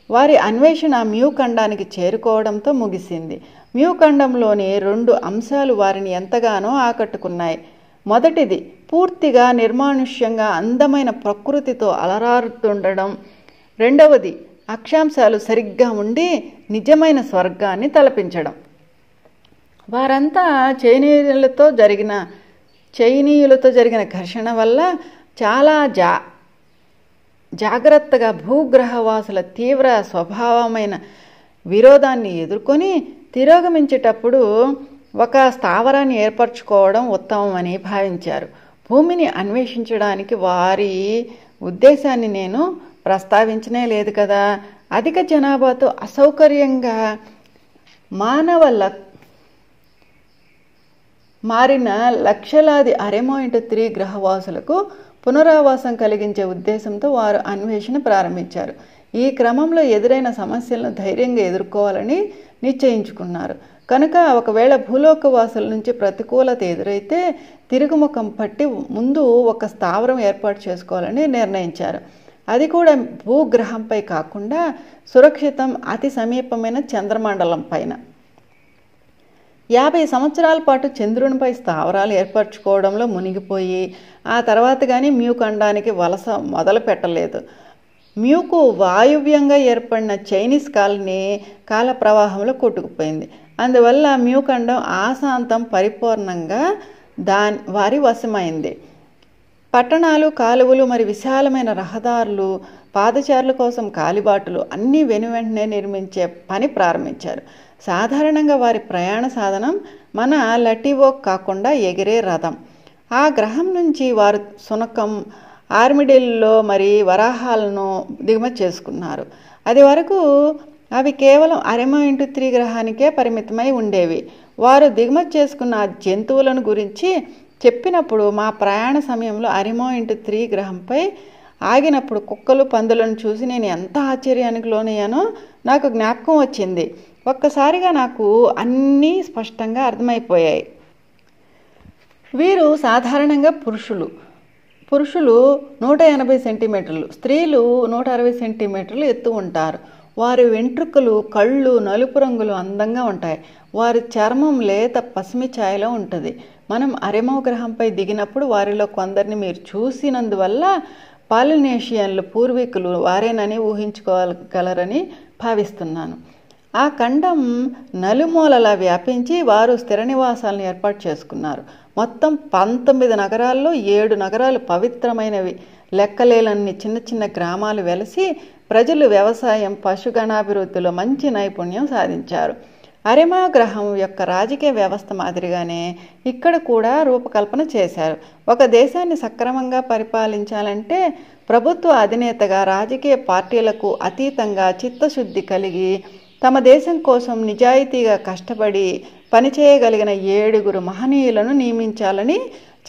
వారి అన్వేషణ మ్యూ ఖండానికి చేరుకోవడంతో ముగిసింది. మ్యూ ఖండంలోని 2 అంశాలు వారిని ఎంతగానో ఆకట్టుకున్నాయి. మొదటిది పూర్తిగా నిర్మానుష్యంగా అందమైన ప్రకృతితో అలరారుతుండడం. రెండవది అక్షాంశాలు సరిగ్గా ఉండి నిజమైన స్వర్గాన్ని తలపించడం. వారంతా చైనీయులతో జరిగిన ఘర్షణ వల్ల చాలా జాగ్రత్తగా భూగ్రహవాసుల తీవ్ర స్వభావమైన విరోధాన్ని ఎదుర్కొని తిరోగమించేటప్పుడు ఒక స్థావరాన్ని ఏర్పరచుకోవడం ఉత్తమమని భావించారు. భూమిని అన్వేషించడానికి వారి ఉద్దేశాన్ని నేను ప్రస్తావించనే లేదు కదా. అధిక జనాభాతో అసౌకర్యంగా మారిన లక్షలాది RMO*3 గ్రహవాసులకు పునరావాసం కలిగించే ఉద్దేశంతో వారు అన్వేషణ ప్రారంభించారు. ఈ క్రమంలో ఎదురైన సమస్యలను ధైర్యంగా ఎదుర్కోవాలని నిశ్చయించుకున్నారు. కనుక ఒకవేళ భూలోకవాసుల నుంచి ప్రతికూలత ఎదురైతే తిరుగుముఖం పట్టి ముందు ఒక స్థావరం ఏర్పాటు చేసుకోవాలని నిర్ణయించారు. అది కూడా భూగ్రహంపై కాకుండా సురక్షితం, అతి సమీపమైన చంద్రమండలం పైన. 50 సంవత్సరాల పాటు చంద్రునిపై స్థావరాలు ఏర్పరచుకోవడంలో మునిగిపోయి ఆ తర్వాత కానీ మ్యూ ఖండానికి వలస మొదలు పెట్టలేదు. మ్యూకు వాయువ్యంగా ఏర్పడిన చైనీస్ కాలనీ కాల ప్రవాహంలో కొట్టుకుపోయింది. అందువల్ల మ్యూ ఖండం ఆశాంతం పరిపూర్ణంగా వారి వశమైంది. పట్టణాలు, కాలువలు మరి విశాలమైన రహదారులు, పాదచారుల కోసం కాలిబాటులు అన్నీ వెనువెంటనే నిర్మించే పని ప్రారంభించారు. సాధారణంగా వారి ప్రయాణ సాధనం మన లటివోక్ కాకుండా ఎగిరే రథం. ఆ గ్రహం నుంచి వారు సునకం, ఆర్మిడెల్లో మరి వరాహాలను దిగుమతి చేసుకున్నారు. అది వరకు అవి కేవలం RMO*3 గ్రహానికే పరిమితమై ఉండేవి. వారు దిగుమతి చేసుకున్న జంతువులను గురించి చెప్పినప్పుడు మా ప్రయాణ సమయంలో RMO*3 గ్రహంపై ఆగినప్పుడు కుక్కలు, పందులను చూసి నేను ఎంత ఆశ్చర్యానికి లోనయ్యానో నాకు జ్ఞాపకం వచ్చింది. ఒక్కసారిగా నాకు అన్నీ స్పష్టంగా అర్థమైపోయాయి. వీరు సాధారణంగా పురుషులు 180 సెంటీమీటర్లు, స్త్రీలు 160 సెంటీమీటర్లు ఎత్తు ఉంటారు. వారి వెంట్రుకలు, కళ్ళు నలుపు రంగులు అందంగా ఉంటాయి. వారి చర్మం లేత పసిమి ఛాయలో ఉంటుంది. మనం RMO గ్రహంపై దిగినప్పుడు వారిలో కొందరిని మీరు చూసినందువల్ల పాలినేషియన్లు పూర్వీకులు వారేనని ఊహించుకోగలరని భావిస్తున్నాను. ఆ ఖండం నలుమూలలా వ్యాపించి వారు స్థిర నివాసాలను ఏర్పాటు చేసుకున్నారు. మొత్తం 19 నగరాల్లో 7 నగరాలు పవిత్రమైనవి. లెక్కలేనన్ని చిన్న చిన్న గ్రామాలు వెలసి ప్రజలు వ్యవసాయం, పశుగణాభివృద్ధిలో మంచి నైపుణ్యం సాధించారు. RMO గ్రహం యొక్క రాజకీయ వ్యవస్థ మాదిరిగానే ఇక్కడ కూడా రూపకల్పన చేశారు. ఒక దేశాన్ని సక్రమంగా పరిపాలించాలంటే ప్రభుత్వ అధినేతగా రాజకీయ పార్టీలకు అతీతంగా చిత్తశుద్ధి కలిగి తమ దేశం కోసం నిజాయితీగా కష్టపడి పనిచేయగలిగిన 7 మహనీయులను నియమించాలని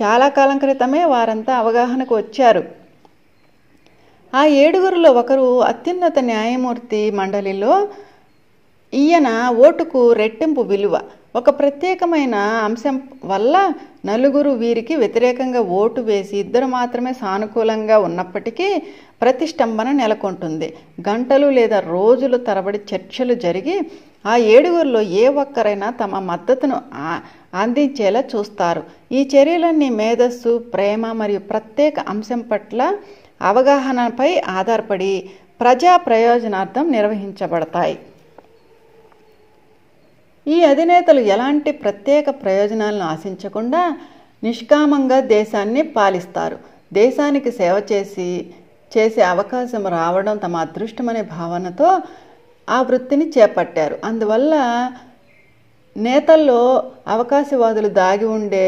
చాలా కాలం క్రితమే వారంతా అవగాహనకు వచ్చారు. ఆ 7లో ఒకరు అత్యున్నత న్యాయమూర్తి మండలిలో. ఈయన ఓటుకు రెట్టింపు విలువ. ఒక ప్రత్యేకమైన అంశం వల్ల 4 వీరికి వ్యతిరేకంగా ఓటు వేసి 2 మాత్రమే సానుకూలంగా ఉన్నప్పటికీ ప్రతిష్టంభన నెలకొంటుంది. గంటలు లేదా రోజుల తరబడి చర్చలు జరిగి ఆ 7లో ఏ ఒక్కరైనా తమ మద్దతును అందించేలా చూస్తారు. ఈ చర్యలన్నీ మేధస్సు, ప్రేమ మరియు ప్రత్యేక అంశం పట్ల అవగాహనపై ఆధారపడి ప్రజా ప్రయోజనార్థం నిర్వహించబడతాయి. ఈ అధినేతలు ఎలాంటి ప్రత్యేక ప్రయోజనాలను ఆశించకుండా నిష్కామంగా దేశాన్ని పాలిస్తారు. దేశానికి సేవ చేసే అవకాశం రావడం తమ అదృష్టమనే భావనతో ఆ వృత్తిని చేపట్టారు. అందువల్ల నేతల్లో అవకాశవాదులు దాగి ఉండే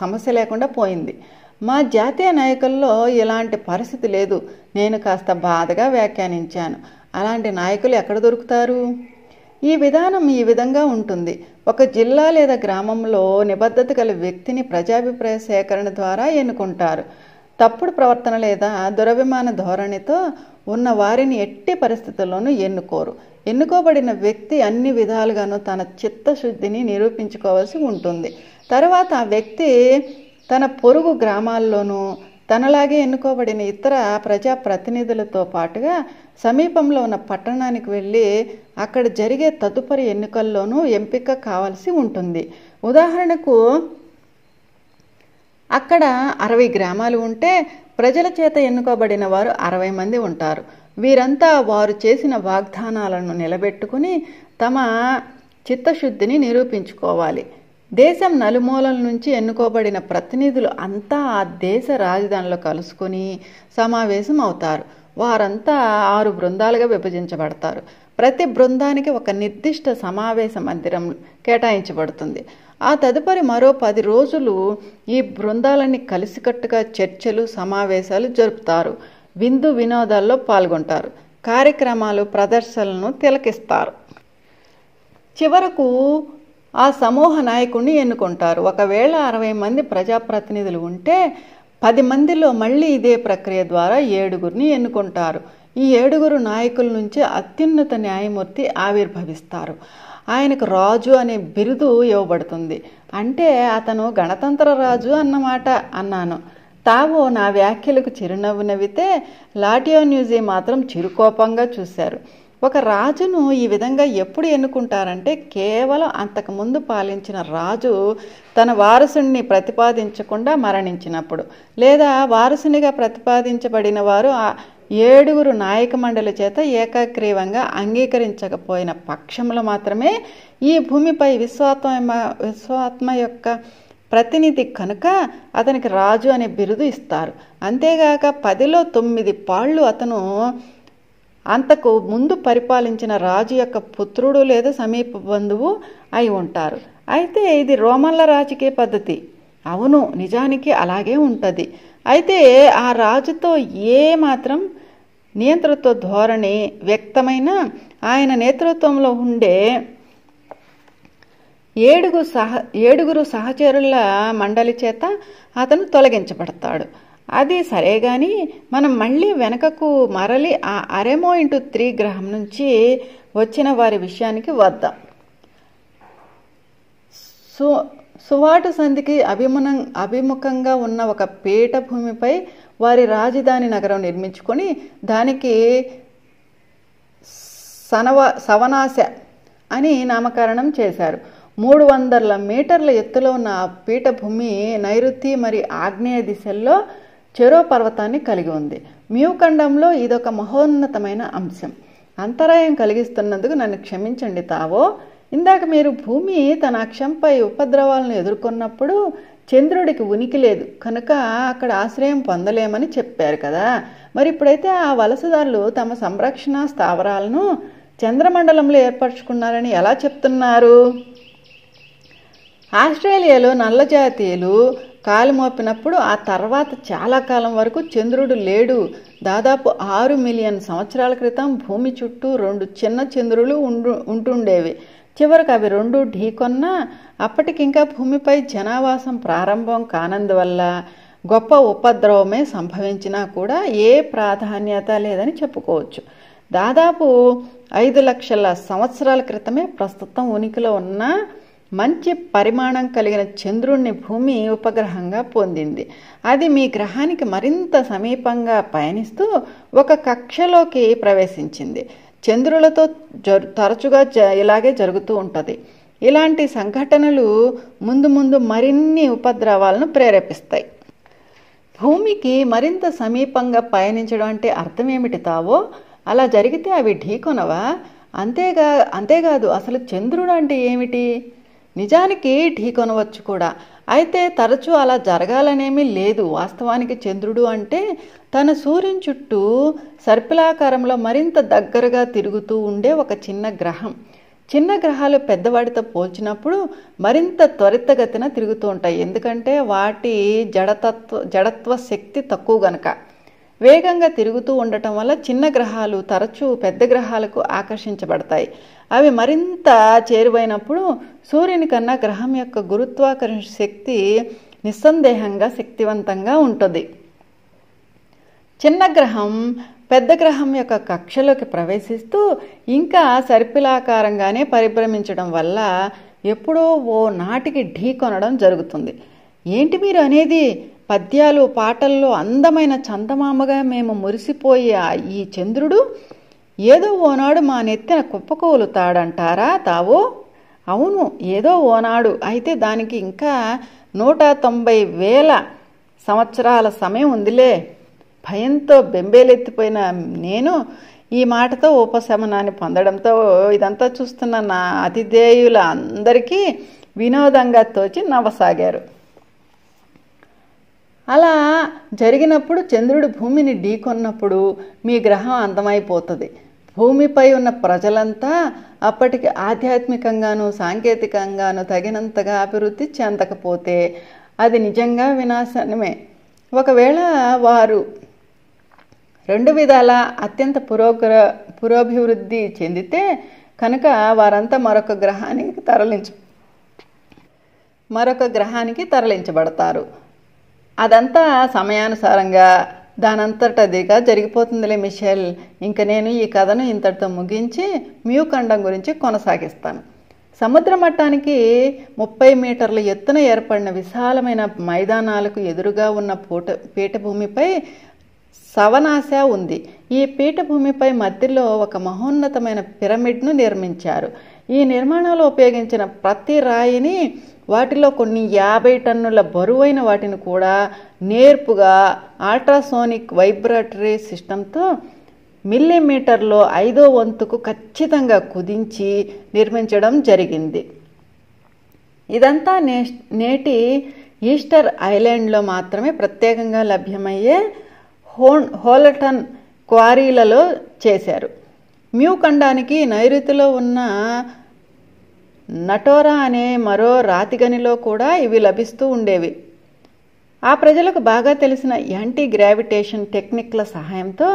సమస్య లేకుండా పోయింది. మా జాతీయ నాయకుల్లో ఇలాంటి పరిస్థితి లేదు. నేను కాస్త బాధగా వ్యాఖ్యానించాను. అలాంటి నాయకులు ఎక్కడ దొరుకుతారు? ఈ విధానం ఈ విధంగా ఉంటుంది. ఒక జిల్లా లేదా గ్రామంలో నిబద్ధత గల వ్యక్తిని ప్రజాభిప్రాయ సేకరణ ద్వారా ఎన్నుకుంటారు. తప్పుడు ప్రవర్తన లేదా దురభిమాన ధోరణితో ఉన్న వారిని ఎట్టి పరిస్థితుల్లోనూ ఎన్నుకోరు. ఎన్నుకోబడిన వ్యక్తి అన్ని విధాలుగానూ తన చిత్తశుద్ధిని నిరూపించుకోవాల్సి ఉంటుంది. తర్వాత ఆ వ్యక్తి తన పొరుగు గ్రామాల్లోనూ తనలాగే ఎన్నుకోబడిన ఇతర ప్రజాప్రతినిధులతో పాటుగా సమీపంలో ఉన్న పట్టణానికి వెళ్ళి అక్కడ జరిగే తదుపరి ఎన్నికల్లోనూ ఎంపిక కావాల్సి ఉంటుంది. ఉదాహరణకు అక్కడ 60 గ్రామాలు ఉంటే ప్రజల చేత ఎన్నుకోబడిన వారు 60 మంది ఉంటారు. వీరంతా వారు చేసిన వాగ్దానాలను నిలబెట్టుకుని తమ చిత్తశుద్ధిని నిరూపించుకోవాలి. దేశం నలుమూలల నుంచి ఎన్నుకోబడిన ప్రతినిధులు అంతా ఆ దేశ రాజధానిలో కలుసుకుని సమావేశం అవుతారు. వారంతా 6 బృందాలుగా విభజించబడతారు. ప్రతి బృందానికి ఒక నిర్దిష్ట సమావేశ మందిరం కేటాయించబడుతుంది. ఆ తదుపరి మరో 10 రోజులు ఈ బృందాలన్నీ కలిసికట్టుగా చర్చలు, సమావేశాలు జరుపుతారు. విందు వినోదాల్లో పాల్గొంటారు. కార్యక్రమాలు, ప్రదర్శనలను తిలకిస్తారు. చివరకు ఆ సమూహ నాయకుడిని ఎన్నుకుంటారు. ఒకవేళ 60 మంది ప్రజాప్రతినిధులు ఉంటే 10 మందిలో మళ్ళీ ఇదే ప్రక్రియ ద్వారా 7గురిని ఎన్నుకుంటారు. ఈ 7గురు నాయకుల నుంచి అత్యున్నత న్యాయమూర్తి ఆవిర్భవిస్తారు. ఆయనకు రాజు అనే బిరుదు ఇవ్వబడుతుంది. అంటే అతను గణతంత్ర రాజు అన్నమాట అన్నాను. తావో నా వ్యాఖ్యలకు చిరునవ్వు నవ్వితే లాటియోన్యూజీ మాత్రం చిరుకోపంగా చూశారు. ఒక రాజును ఈ విధంగా ఎప్పుడు ఎన్నుకుంటారంటే కేవలం అంతకుముందు పాలించిన రాజు తన వారసుని ప్రతిపాదించకుండా మరణించినప్పుడు, లేదా వారసునిగా ప్రతిపాదించబడిన వారు ఆ 7గురు నాయక మండలి చేత ఏకగ్రీవంగా అంగీకరించకపోయిన పక్షంలో మాత్రమే ఈ భూమిపై విశ్వాత్మ యొక్క ప్రతినిధి కనుక అతనికి రాజు అనే బిరుదు ఇస్తారు. అంతేగాక 10లో 9 పాళ్ళు అతను అంతకు ముందు పరిపాలించిన రాజు యొక్క పుత్రుడు లేదా సమీప బంధువు అయి ఉంటారు. అయితే ఇది రోమన్ల రాజకీయ పద్ధతి. అవును, నిజానికి అలాగే ఉంటుంది. అయితే ఆ రాజుతో ఏ మాత్రం నియంతృత్వ ధోరణి వ్యక్తమైన ఆయన నేతృత్వంలో ఉండే 7గురు సహచరుల మండలి చేత అతను తొలగించబడతాడు. అది సరే గాని మనం మళ్ళీ వెనకకు మరలి ఆ అరెమో ఇంటూ 3 గ్రహం నుంచి వచ్చిన వారి విషయానికి వద్దాం. సువాటు సంధికి అభిముఖంగా ఉన్న ఒక పీఠభూమిపై వారి రాజధాని నగరం నిర్మించుకొని దానికి సవనాశ అని నామకరణం చేశారు. 300 మీటర్ల ఎత్తులో ఉన్న ఆ పీఠభూమి నైరుతి మరియు ఆగ్నేయ దిశల్లో చెరో పర్వతాన్ని కలిగి ఉంది. మ్యూఖండంలో ఇదొక మహోన్నతమైన అంశం. అంతరాయం కలిగిస్తున్నందుకు నన్ను క్షమించండి తావో. ఇందాక మీరు భూమి తన అక్షంపై ఉపద్రవాలను ఎదుర్కొన్నప్పుడు చంద్రుడికి ఉనికి లేదు కనుక అక్కడ ఆశ్రయం పొందలేమని చెప్పారు కదా. మరి ఇప్పుడైతే ఆ వలసదారులు తమ సంరక్షణ స్థావరాలను చంద్రమండలంలో ఏర్పరచుకున్నారని ఎలా చెప్తున్నారు? ఆస్ట్రేలియాలో నల్ల జాతీయులు కాలు మోపినప్పుడు ఆ తర్వాత చాలా కాలం వరకు చంద్రుడు లేడు. దాదాపు 6 మిలియన్ సంవత్సరాల క్రితం భూమి చుట్టూ 2 చిన్న చంద్రులు ఉంటుండేవి. చివరకు అవి 2 ఢీకొన్నా అప్పటికింకా భూమిపై జనావాసం ప్రారంభం కానందువల్ల గొప్ప ఉపద్రవమే సంభవించినా కూడా ఏ ప్రాధాన్యత లేదని చెప్పుకోవచ్చు. దాదాపు 5 లక్షల సంవత్సరాల క్రితమే ప్రస్తుతం ఉనికిలో ఉన్న మంచి పరిమాణం కలిగిన చంద్రుణ్ణి భూమి ఉపగ్రహంగా పొందింది. అది మీ గ్రహానికి మరింత సమీపంగా పయనిస్తూ ఒక కక్షలోకి ప్రవేశించింది. చంద్రులతో తరచుగా ఇలాగే జరుగుతూ ఉంటుంది. ఇలాంటి సంఘటనలు ముందు ముందు మరిన్ని ఉపద్రవాలను ప్రేరేపిస్తాయి. భూమికి మరింత సమీపంగా పయనించడం అంటే అర్థం ఏమిటి తావో? అలా జరిగితే అవి ఢీకొనవా? అంతేకాదు అసలు చంద్రుడు అంటే ఏమిటి? నిజానికి ఢీకొనవచ్చు కూడా, అయితే తరచూ అలా జరగాలనేమీ లేదు. వాస్తవానికి చంద్రుడు అంటే తన సూర్యుని చుట్టూ సర్పిలాకారంలో మరింత దగ్గరగా తిరుగుతూ ఉండే ఒక చిన్న గ్రహం. చిన్న గ్రహాలు పెద్దవాటితో పోల్చినప్పుడు మరింత త్వరితగతిన తిరుగుతూ ఉంటాయి, ఎందుకంటే వాటి జడత్వ శక్తి తక్కువ గనక. వేగంగా తిరుగుతూ ఉండటం వల్ల చిన్న గ్రహాలు తరచూ పెద్ద గ్రహాలకు ఆకర్షించబడతాయి. అవి మరింత చేరువైనప్పుడు సూర్యుని కన్నా గ్రహం యొక్క గురుత్వాకర్షణ శక్తి నిస్సందేహంగా శక్తివంతంగా ఉంటుంది. చిన్న గ్రహం పెద్ద గ్రహం యొక్క కక్షలోకి ప్రవేశిస్తూ ఇంకా సర్పిలాకారంగానే పరిభ్రమించడం వల్ల ఎప్పుడో ఓ నాటికి ఢీకొనడం జరుగుతుంది. ఏంటి మీరు అనేది? పద్యాలు పాటల్లో అందమైన చందమామగా మేము మురిసిపోయే ఈ చంద్రుడు ఏదో ఓనాడు మా నెత్తిన కుప్పకూలుతాడంటారా తావో? అవును, ఏదో ఓనాడు. అయితే దానికి ఇంకా 190,000 సంవత్సరాల సమయం ఉందిలే. భయంతో బెంబేలెత్తిపోయిన నేను ఈ మాటతో ఉపశమనాన్ని పొందడంతో ఇదంతా చూస్తున్న నా అతిథేయుల అందరికీ వినోదంగా తోచి నవ్వసాగారు. అలా జరిగినప్పుడు చంద్రుడు భూమిని ఢీకొన్నప్పుడు మీ గ్రహం అంతమైపోతుంది. భూమిపై ఉన్న ప్రజలంతా అప్పటికి ఆధ్యాత్మికంగాను సాంకేతికంగాను తగినంతగా అభివృద్ధి చెందకపోతే అది నిజంగా వినాశనమే. ఒకవేళ వారు 2 విధాల అత్యంత పురోభివృద్ధి చెందితే కనుక వారంతా మరొక గ్రహానికి తరలించబడతారు. అదంతా సమయానుసారంగా దానంతటదిగా జరిగిపోతుందిలే మిషెల్. ఇంక నేను ఈ కథను ఇంతటితో ముగించి మ్యూ ఖండం గురించి కొనసాగిస్తాను. సముద్ర మట్టానికి 30 మీటర్ల ఎత్తున ఏర్పడిన విశాలమైన మైదానాలకు ఎదురుగా ఉన్న పీఠభూమిపై సవనాశ ఉంది. ఈ పీఠభూమిపై మధ్యలో ఒక మహోన్నతమైన పిరమిడ్ను నిర్మించారు. ఈ నిర్మాణంలో ఉపయోగించిన ప్రతి రాయిని, వాటిలో కొన్ని 50 టన్నుల బరువైన వాటిని కూడా నేర్పుగా అల్ట్రాసోనిక్ వైబ్రేటరీ సిస్టంతో మిల్లీమీటర్లో 1/5 వంతుకు ఖచ్చితంగా కుదించి నిర్మించడం జరిగింది. ఇదంతా నేటి ఈస్టర్ ఐలాండ్లో మాత్రమే ప్రత్యేకంగా లభ్యమయ్యే హోలటన్ క్వారీలలో చేశారు. మ్యూ ఖండానికి నైరుతిలో ఉన్న నటోరా అనే మరో రాతిగనిలో కూడా ఇవి లభిస్తూ ఉండేవి. ఆ ప్రజలకు బాగా తెలిసిన యాంటీ గ్రావిటేషన్ టెక్నిక్ల సహాయంతో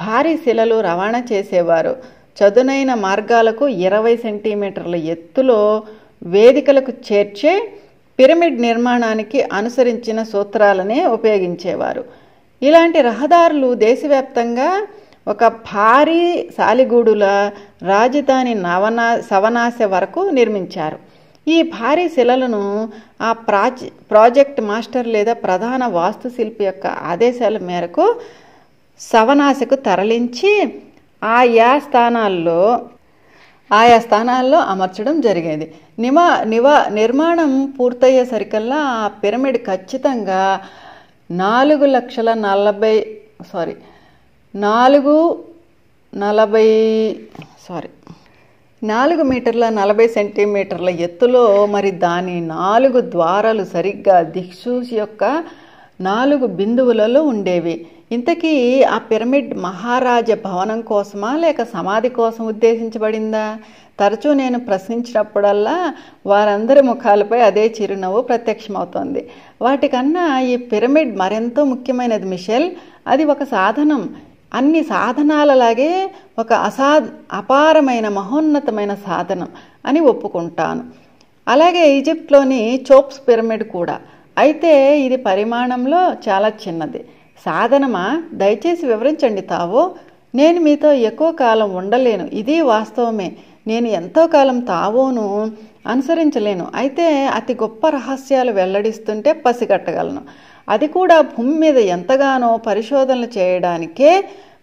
భారీ శిలలు రవాణా చేసేవారు. చదునైన మార్గాలకు 20 సెంటీమీటర్ల ఎత్తులో వేదికలకు చేర్చే పిరమిడ్ నిర్మాణానికి అనుసరించిన సూత్రాలనే ఉపయోగించేవారు. ఇలాంటి రహదారులు దేశవ్యాప్తంగా ఒక భారీ సాలిగూడుల రాజధాని సవనాశ వరకు నిర్మించారు. ఈ భారీ శిలలను ఆ ప్రాజెక్ట్ మాస్టర్ లేదా ప్రధాన వాస్తుశిల్పి యొక్క ఆదేశాల మేరకు సవనాశకు తరలించి ఆయా స్థానాల్లో అమర్చడం జరిగేది. నిర్మాణం పూర్తయ్యేసరికల్లా ఆ పిరమిడ్ ఖచ్చితంగా 4 మీటర్ల 40 సెంటీమీటర్ల ఎత్తులో, మరి దాని 4 ద్వారాలు సరిగ్గా దిక్సూచి యొక్క 4 బిందువులలో ఉండేవి. ఇంతకీ ఆ పిరమిడ్ మహారాజ భవనం కోసమా లేక సమాధి కోసం ఉద్దేశించబడిందా? తరచూ నేను ప్రశ్నించినప్పుడల్లా వారందరి ముఖాలపై అదే చిరునవ్వు ప్రత్యక్షమవుతోంది. వాటికన్నా ఈ పిరమిడ్ మరెంతో ముఖ్యమైనది మిషెల్. అది ఒక సాధనం, అన్ని సాధనాలలాగే ఒక అపారమైన మహోన్నతమైన సాధనం అని ఒప్పుకుంటాను. అలాగే ఈజిప్ట్లోని చోప్స్ పిరమిడ్ కూడా. అయితే ఇది పరిమాణంలో చాలా చిన్నది. సాధనమా? దయచేసి వివరించండి తావో. నేను మీతో ఎక్కువ కాలం ఉండలేను, ఇది వాస్తవమే. నేను ఎంతో కాలం తావోను అనుసరించలేను. అయితే అతి గొప్ప రహస్యాలు వెల్లడిస్తుంటే పసిగట్టగలను. అది కూడా భూమి మీద ఎంతగానో పరిశోధనలు చేయడానికే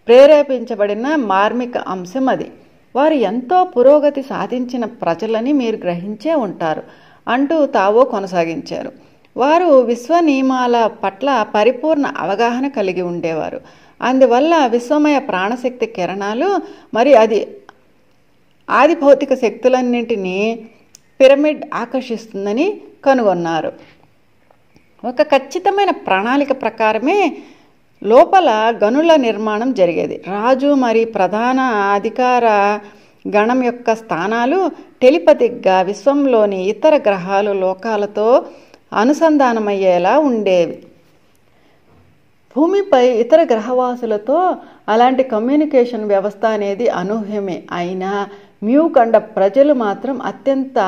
ప్రేరేపించబడిన మార్మిక అంశం అది. వారు ఎంతో పురోగతి సాధించిన ప్రజలని మీరు గ్రహించే ఉంటారు అంటూ తావో కొనసాగించారు. వారు విశ్వ నియమాల పట్ల పరిపూర్ణ అవగాహన కలిగి ఉండేవారు. అందువల్ల విశ్వమయ ప్రాణశక్తి కిరణాలు మరి ఆది భౌతిక శక్తులన్నింటినీ పిరమిడ్ ఆకర్షిస్తుందని కనుగొన్నారు. ఒక ఖచ్చితమైన ప్రణాళిక ప్రకారమే లోపల గనుల నిర్మాణం జరిగేది. రాజు మరి ప్రధాన అధికార గణం యొక్క స్థానాలు టెలిపతిక్గా విశ్వంలోని ఇతర గ్రహాలు లోకాలతో అనుసంధానమయ్యేలా ఉండేవి. భూమిపై ఇతర గ్రహవాసులతో అలాంటి కమ్యూనికేషన్ వ్యవస్థ అనేది అనూహ్యమే. అయినా మ్యూ ఖండ ప్రజలు మాత్రం అత్యంత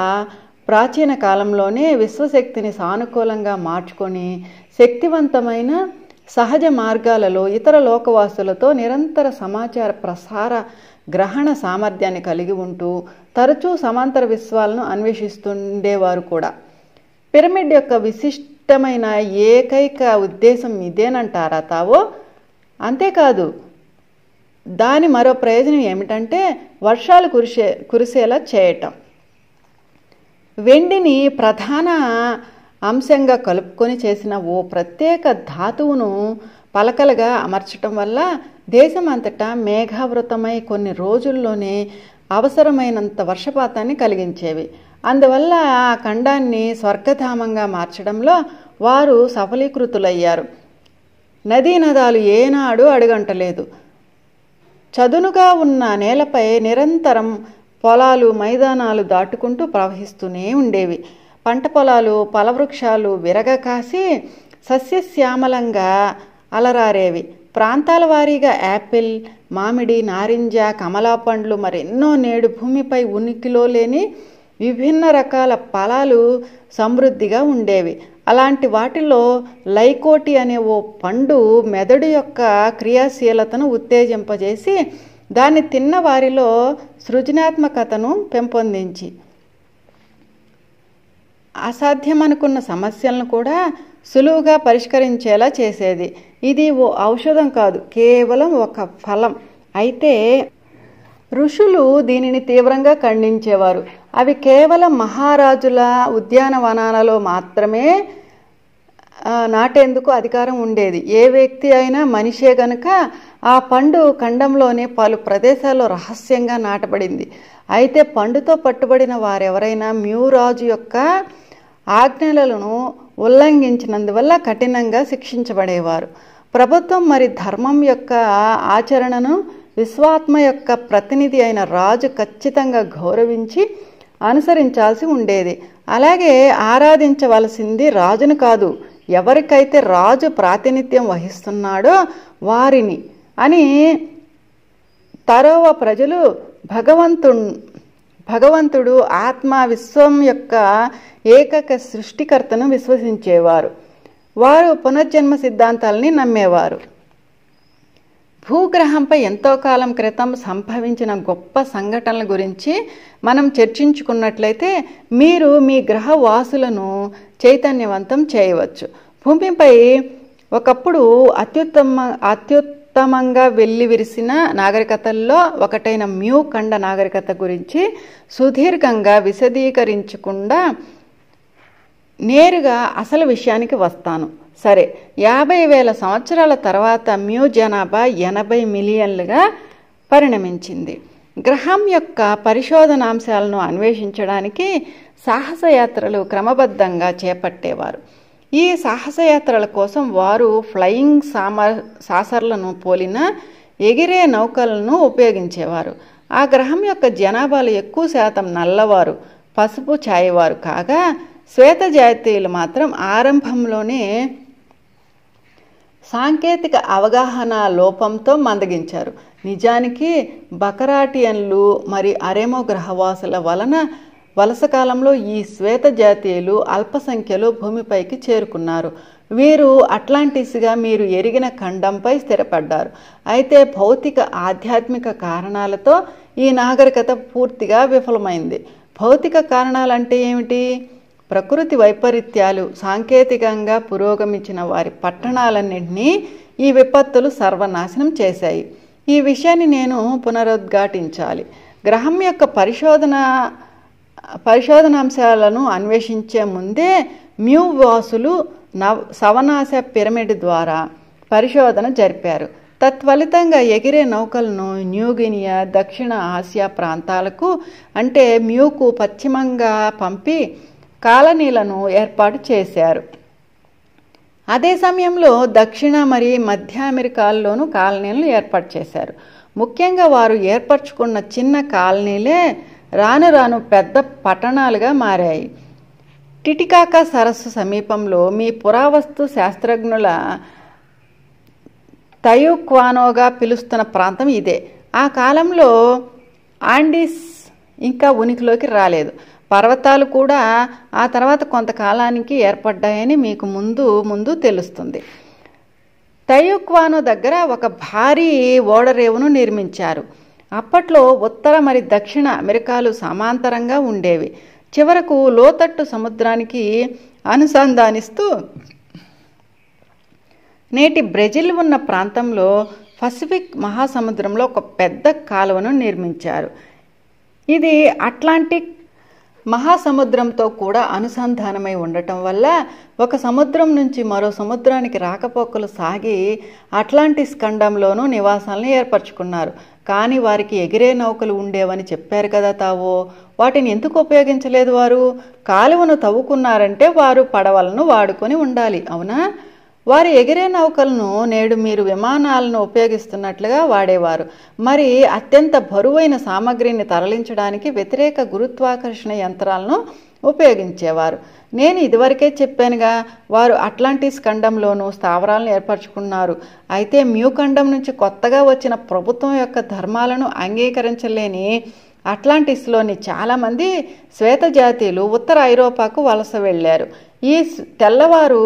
ప్రాచీన కాలంలోనే విశ్వశక్తిని సానుకూలంగా మార్చుకొని శక్తివంతమైన సహజ మార్గాలలో ఇతర లోకవాసులతో నిరంతర సమాచార ప్రసార గ్రహణ సామర్థ్యాన్ని కలిగి ఉంటూ తరచూ సమాంతర విశ్వాలను అన్వేషిస్తుండేవారు కూడా. పిరమిడ్ యొక్క విశిష్టమైన ఏకైక ఉద్దేశం ఇదేనంటారా తావో? అంతేకాదు, దాని మరో ప్రయోజనం ఏమిటంటే వర్షాలు కురిసేలా చేయటం. వెండిని ప్రధాన అంశంగా కలుపుకొని చేసిన ఓ ప్రత్యేక ధాతువును పలకలుగా అమర్చటం వల్ల దేశమంతటా మేఘావృతమై కొన్ని రోజుల్లోనే అవసరమైనంత వర్షపాతాన్ని కలిగించేవి. అందువల్ల ఆ ఖండాన్ని స్వర్గధామంగా మార్చడంలో వారు సఫలీకృతులయ్యారు. నదీనదాలు ఏనాడు అడుగంటలేదు. చదునుగా ఉన్న నేలపై నిరంతరం పొలాలు మైదానాలు దాటుకుంటూ ప్రవహిస్తూనే ఉండేవి. పంట పొలాలు ఫలవృక్షాలు విరగ కాసి సస్యశ్యామలంగా అలరారేవి. ప్రాంతాల వారీగా యాపిల్, మామిడి, నారింజ, కమలా పండ్లు మరెన్నో నేడు భూమిపై ఉనికిలో లేని విభిన్న రకాల ఫలాలు సమృద్ధిగా ఉండేవి. అలాంటి వాటిలో లైకోటి అనే ఓ పండు మెదడు యొక్క క్రియాశీలతను ఉత్తేజింపజేసి దాన్ని తిన్న వారిలో సృజనాత్మకతను పెంపొందించి అసాధ్యమనుకున్న సమస్యలను కూడా సులువుగా పరిష్కరించేలా చేసేది. ఇది ఓ ఔషధం కాదు, కేవలం ఒక ఫలం. అయితే ఋషులు దీనిని తీవ్రంగా ఖండించేవారు. అవి కేవలం మహారాజుల ఉద్యానవనాలలో మాత్రమే నాటేందుకు అధికారం ఉండేది. ఏ వ్యక్తి అయినా మనిషే గనుక ఆ పండు ఖండంలోనే పలు ప్రదేశాల్లో రహస్యంగా నాటబడింది. అయితే పండుతో పట్టుబడిన వారెవరైనా మ్యూరాజు యొక్క ఆజ్ఞలను ఉల్లంఘించినందువల్ల కఠినంగా శిక్షించబడేవారు. ప్రభుత్వం మరి ధర్మం యొక్క ఆచరణను విశ్వాత్మ యొక్క ప్రతినిధి అయిన రాజు ఖచ్చితంగా గౌరవించి అనుసరించాల్సి ఉండేది. అలాగే ఆరాధించవలసింది రాజును కాదు, ఎవరికైతే రాజు ప్రాతినిధ్యం వహిస్తున్నాడో వారిని అని తరోవ ప్రజలు భగవంతుడు ఆత్మ విశ్వం యొక్క ఏకైక సృష్టికర్తను విశ్వసించేవారు. వారు పునర్జన్మ సిద్ధాంతాలని నమ్మేవారు. భూగ్రహంపై ఎంతో కాలం క్రితం సంభవించిన గొప్ప సంఘటనల గురించి మనం చర్చించుకున్నట్లయితే మీరు మీ గ్రహ వాసులను చైతన్యవంతం చేయవచ్చు. భూమిపై ఒకప్పుడు అత్యుత్తమంగా వెల్లివిరిసిన నాగరికతల్లో ఒకటైన మ్యూ ఖండ నాగరికత గురించి సుదీర్ఘంగా విశదీకరించకుండా నేరుగా అసలు విషయానికి వస్తాను. సరే, 50,000 సంవత్సరాల తర్వాత మ్యూ జనాభా 80 మిలియన్లుగా పరిణమించింది. గ్రహం యొక్క పరిశోధనాంశాలను అన్వేషించడానికి సాహసయాత్రలు క్రమబద్ధంగా చేపట్టేవారు. ఈ సాహసయాత్రల కోసం వారు ఫ్లయింగ్ సాసర్లను పోలిన ఎగిరే నౌకలను ఉపయోగించేవారు. ఆ గ్రహం యొక్క జనాభాలో ఎక్కువ శాతం నల్లవారు, పసుపు ఛాయవారు కాగా శ్వేత జాతీయులు మాత్రం ఆరంభంలోనే సాంకేతిక అవగాహన లోపంతో మందగించారు. నిజానికి బకరాటియన్లు మరి అరెమో గ్రహవాసుల వలస కాలంలో ఈ శ్వేత జాతీయులు అల్పసంఖ్యలో భూమిపైకి చేరుకున్నారు. వీరు అట్లాంటిస్గా మీరు ఎరిగిన ఖండంపై స్థిరపడ్డారు. అయితే భౌతిక ఆధ్యాత్మిక కారణాలతో ఈ నాగరికత పూర్తిగా విఫలమైంది. భౌతిక కారణాలంటే ఏమిటి? ప్రకృతి వైపరీత్యాలు సాంకేతికంగా పురోగమించిన వారి పట్టణాలన్నింటినీ ఈ విపత్తులు సర్వనాశనం చేశాయి. ఈ విషయాన్ని నేను పునరుద్ఘాటించాలి. గ్రహం యొక్క పరిశోధనాంశాలను అన్వేషించే ముందే మ్యూ వాసులు సవనాశ పిరమిడ్ ద్వారా పరిశోధన జరిపారు. తత్ఫలితంగా ఎగిరే నౌకలను న్యూగినియా, దక్షిణ ఆసియా ప్రాంతాలకు అంటే మ్యూకు పశ్చిమంగా పంపి కాలనీలను ఏర్పాటు చేశారు. అదే సమయంలో దక్షిణ మరియు మధ్య అమెరికాల్లోనూ కాలనీలను ఏర్పాటు చేశారు. ముఖ్యంగా వారు ఏర్పరచుకున్న చిన్న కాలనీలే రాను రాను పెద్ద పట్టణాలుగా మారాయి. టిటికాకా సరస్సు సమీపంలో మీ పురావస్తు శాస్త్రజ్ఞుల తయుక్వానోగా పిలుస్తున్న ప్రాంతం ఇదే. ఆ కాలంలో ఆండీస్ ఇంకా ఉనికిలోకి రాలేదు. పర్వతాలు కూడా ఆ తర్వాత కొంతకాలానికి ఏర్పడ్డాయని మీకు ముందు తెలుస్తుంది. తయుక్వానో దగ్గర ఒక భారీ ఓడరేవును నిర్మించారు. అప్పట్లో ఉత్తర మరి దక్షిణ అమెరికాలు సమాంతరంగా ఉండేవి. చివరకు లోతట్టు సముద్రానికి అనుసంధానిస్తూ నేటి బ్రెజిల్ ఉన్న ప్రాంతంలో పసిఫిక్ మహాసముద్రంలో ఒక పెద్ద కాలువను నిర్మించారు. ఇది అట్లాంటిక్ మహాసముద్రంతో కూడా అనుసంధానమై ఉండటం వల్ల ఒక సముద్రం నుంచి మరో సముద్రానికి రాకపోకలు సాగి అట్లాంటిస్ ఖండంలోనూ నివాసాలను ఏర్పరచుకున్నారు. కానీ వారికి ఎగిరే నౌకలు ఉండేవని చెప్పారు కదా తావో, వాటిని ఎందుకు ఉపయోగించలేదు వారు? కాలువను తవ్వుకున్నారంటే వారు పడవలను వాడుకొని ఉండాలి, అవునా? వారి ఎగిరే నౌకలను నేడు మీరు విమానాలను ఉపయోగిస్తున్నట్లుగా వాడేవారు. మరి అత్యంత బరువైన సామగ్రిని తరలించడానికి వ్యతిరేక గురుత్వాకర్షణ యంత్రాలను ఉపయోగించేవారు. నేను ఇదివరకే చెప్పానుగా, వారు అట్లాంటిస్ ఖండంలోనూ స్థావరాలను ఏర్పరచుకున్నారు. అయితే మ్యూ ఖండం నుంచి కొత్తగా వచ్చిన ప్రభుత్వం యొక్క ధర్మాలను అంగీకరించలేని అట్లాంటిస్లోని చాలామంది శ్వేతజాతీయులు ఉత్తర ఐరోపాకు వలస వెళ్ళారు. ఈ తెల్లవారు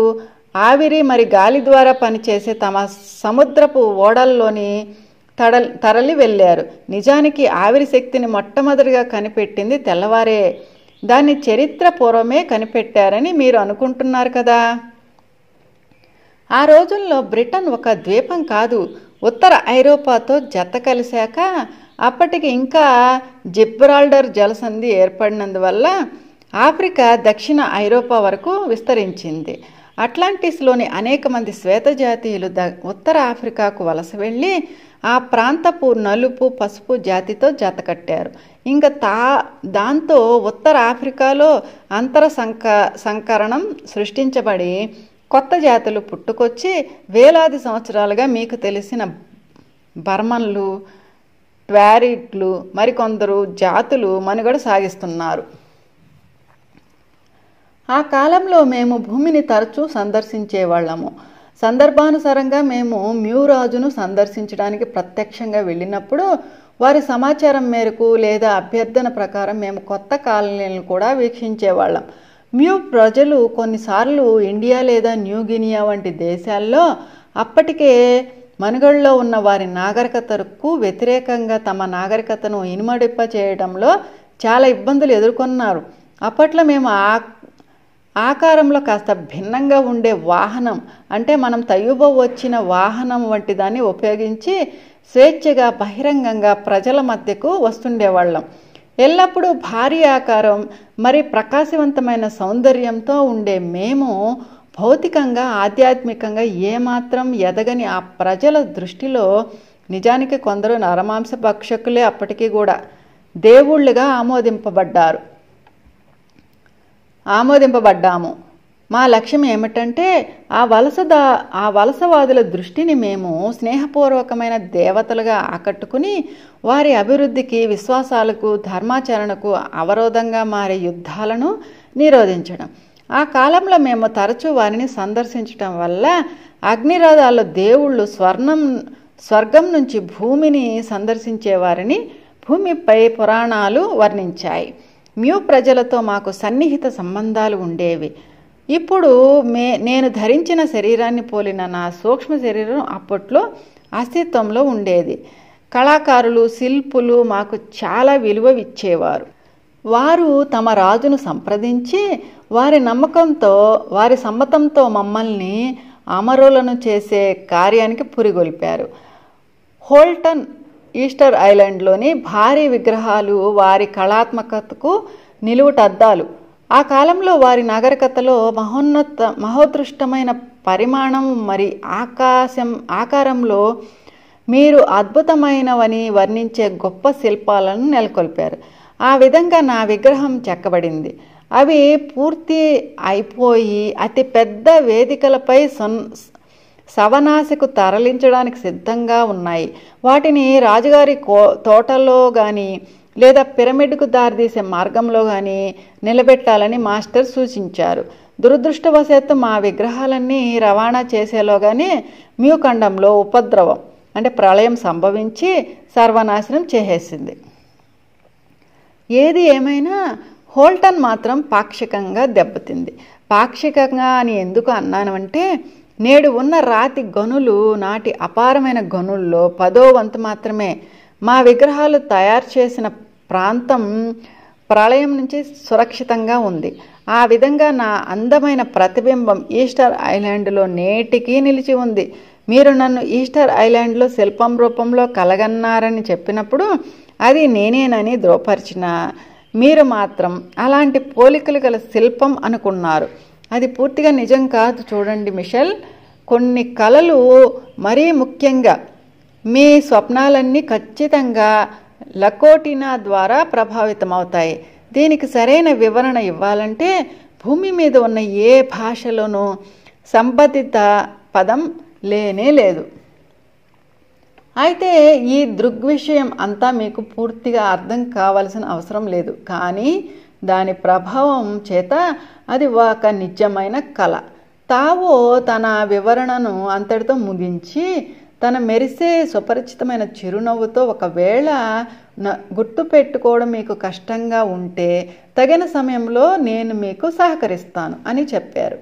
ఆవిరి మరి గాలి ద్వారా పనిచేసే తమ సముద్రపు ఓడల్లోని తరలి వెళ్ళారు. నిజానికి ఆవిరి శక్తిని మొట్టమొదటిగా కనిపెట్టింది తెల్లవారే. దాన్ని చరిత్ర పూర్వమే కనిపెట్టారని మీరు అనుకుంటున్నారు కదా. ఆ రోజుల్లో బ్రిటన్ ఒక ద్వీపం కాదు, ఉత్తర ఐరోపాతో జత కలిశాక అప్పటికి ఇంకా జిబ్రాల్టర్ జలసంధి ఏర్పడినందువల్ల ఆఫ్రికా దక్షిణ ఐరోపా వరకు విస్తరించింది. అట్లాంటిస్లోని అనేక మంది శ్వేతజాతీయులు ఉత్తర ఆఫ్రికాకు వలస వెళ్ళి ఆ ప్రాంతపు నలుపు పసుపు జాతితో జతకట్టారు. ఇంకా దాంతో ఉత్తర ఆఫ్రికాలో అంతర సంకరణం సృష్టించబడి కొత్త జాతులు పుట్టుకొచ్చి వేలాది సంవత్సరాలుగా మీకు తెలిసిన బర్మన్లు, ట్వారిట్లు మరికొందరు జాతులు మనుగడ సాగిస్తున్నారు. ఆ కాలంలో మేము భూమిని తరచూ సందర్శించేవాళ్ళము. సందర్భానుసారంగా మేము మ్యూరాజును సందర్శించడానికి ప్రత్యక్షంగా వెళ్ళినప్పుడు వారి సమాచారం మేరకు లేదా అభ్యర్థన ప్రకారం మేము కొత్త కాలనీలను కూడా వీక్షించేవాళ్ళం. మ్యూ ప్రజలు కొన్నిసార్లు ఇండియా లేదా న్యూగినియా వంటి దేశాల్లో అప్పటికే మనుగడలో ఉన్న వారి నాగరికతకు వ్యతిరేకంగా తమ నాగరికతను ఇనుమడింప చేయడంలో చాలా ఇబ్బందులు ఎదుర్కొన్నారు. అప్పట్లో మేము ఆకారంలో కాస్త భిన్నంగా ఉండే వాహనం అంటే మనం వచ్చిన వాహనం వంటి దాన్ని ఉపయోగించి స్వేచ్ఛగా బహిరంగంగా ప్రజల మధ్యకు వస్తుండేవాళ్ళం. ఎల్లప్పుడూ భారీ ఆకారం మరి ప్రకాశవంతమైన సౌందర్యంతో ఉండే మేము భౌతికంగా ఆధ్యాత్మికంగా ఏమాత్రం ఎదగని ఆ ప్రజల దృష్టిలో నిజానికి కొందరు నరమాంస భక్షకులే అప్పటికీ కూడా దేవుళ్ళుగా ఆమోదింపబడ్డాము. మా లక్ష్యం ఏమిటంటే ఆ వలసవాదుల దృష్టిని మేము స్నేహపూర్వకమైన దేవతలుగా ఆకట్టుకుని వారి అభివృద్ధికి, విశ్వాసాలకు, ధర్మాచరణకు అవరోధంగా మారే యుద్ధాలను నిరోధించడం. ఆ కాలంలో మేము తరచూ వారిని సందర్శించడం వల్ల అగ్నిరథాల్లో దేవుళ్ళు స్వర్గం నుంచి భూమిని సందర్శించేవారిని భూమిపై పురాణాలు వర్ణించాయి. మ్యూ ప్రజలతో మాకు సన్నిహిత సంబంధాలు ఉండేవి. ఇప్పుడు నేను ధరించిన శరీరాన్ని పోలిన నా సూక్ష్మ శరీరం అప్పట్లో అస్తిత్వంలో ఉండేది. కళాకారులు, శిల్పులు మాకు చాలా విలువ ఇచ్చేవారు. వారు తమ రాజును సంప్రదించి వారి సమ్మతంతో మమ్మల్ని అమరులను చేసే కార్యానికి పురిగొల్పారు. హోల్టన్ ఈస్టర్ ఐలాండ్లోని భారీ విగ్రహాలు వారి కళాత్మకతకు నిలువుటద్దాలు. ఆ కాలంలో వారి నాగరికతలో మహోత్కృష్టమైన పరిమాణం మరి ఆకారంలో మీరు అద్భుతమైనవని వర్ణించే గొప్ప శిల్పాలను నెలకొల్పారు. ఆ విధంగా నా విగ్రహం చెక్కబడింది. అవి పూర్తి అయిపోయి అతి పెద్ద వేదికలపై సవనాశకు తరలించడానికి సిద్ధంగా ఉన్నాయి. వాటిని రాజుగారి తోటలో కానీ లేదా పిరమిడ్కు దారితీసే మార్గంలో కానీ నిలబెట్టాలని మాస్టర్ సూచించారు. దురదృష్టవశాత్తు మా విగ్రహాలన్నీ రవాణా చేసేలోగానే మ్యూఖండంలో ఉపద్రవం అంటే ప్రళయం సంభవించి సర్వనాశనం చేసేసింది. ఏది ఏమైనా హోల్టన్ మాత్రం పాక్షికంగా దెబ్బతింది. పాక్షికంగా అని ఎందుకు అన్నానంటే నేడు ఉన్న రాతి గనులు నాటి అపారమైన గనుల్లో 10వ వంతు మాత్రమే. మా విగ్రహాలు తయారు చేసిన ప్రాంతం ప్రళయం నుంచి సురక్షితంగా ఉంది. ఆ విధంగా నా అందమైన ప్రతిబింబం ఈస్టర్ ఐలాండ్లో నేటికీ నిలిచి ఉంది. మీరు నన్ను ఈస్టర్ ఐలాండ్లో శిల్పం రూపంలో కలగన్నారని చెప్పినప్పుడు అది నేనేనని ధృవపరిచిన మీరు మాత్రం అలాంటి పోలికలు గల శిల్పం అనుకున్నారు. అది పూర్తిగా నిజం కాదు. చూడండి మిషెల్, కొన్ని కళలు మరీ ముఖ్యంగా మీ స్వప్నాలన్నీ ఖచ్చితంగా లకోటినా ద్వారా ప్రభావితమవుతాయి. దీనికి సరైన వివరణ ఇవ్వాలంటే భూమి మీద ఉన్న ఏ భాషలోనూ సంబంధిత పదం లేనే లేదు. అయితే ఈ దృగ్విషయం అంతా మీకు పూర్తిగా అర్థం కావాల్సిన అవసరం లేదు. కానీ దాని ప్రభావం చేత అది ఒక నిజమైన కళ. తావో తన వివరణను అంతటితో ముగించి తన మెరిసే సుపరిచితమైన చిరునవ్వుతో ఒకవేళ గుర్తు పెట్టుకోవడం మీకు కష్టంగా ఉంటే తగిన సమయంలో నేను మీకు సహకరిస్తాను అని చెప్పారు.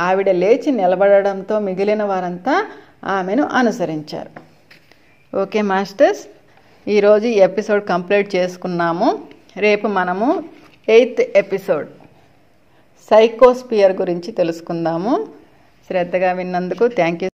ఆవిడ లేచి నిలబడడంతో మిగిలిన వారంతా ఆమెను అనుసరించారు. ఓకే మాస్టర్స్, ఈరోజు ఈ ఎపిసోడ్ కంప్లీట్ చేసుకున్నాము. రేపు మనము 8th ఎపిసోడ్ సైకోస్పియర్ గురించి తెలుసుకుందాము. శ్రద్ధగా విన్నందుకు థ్యాంక్ యూ.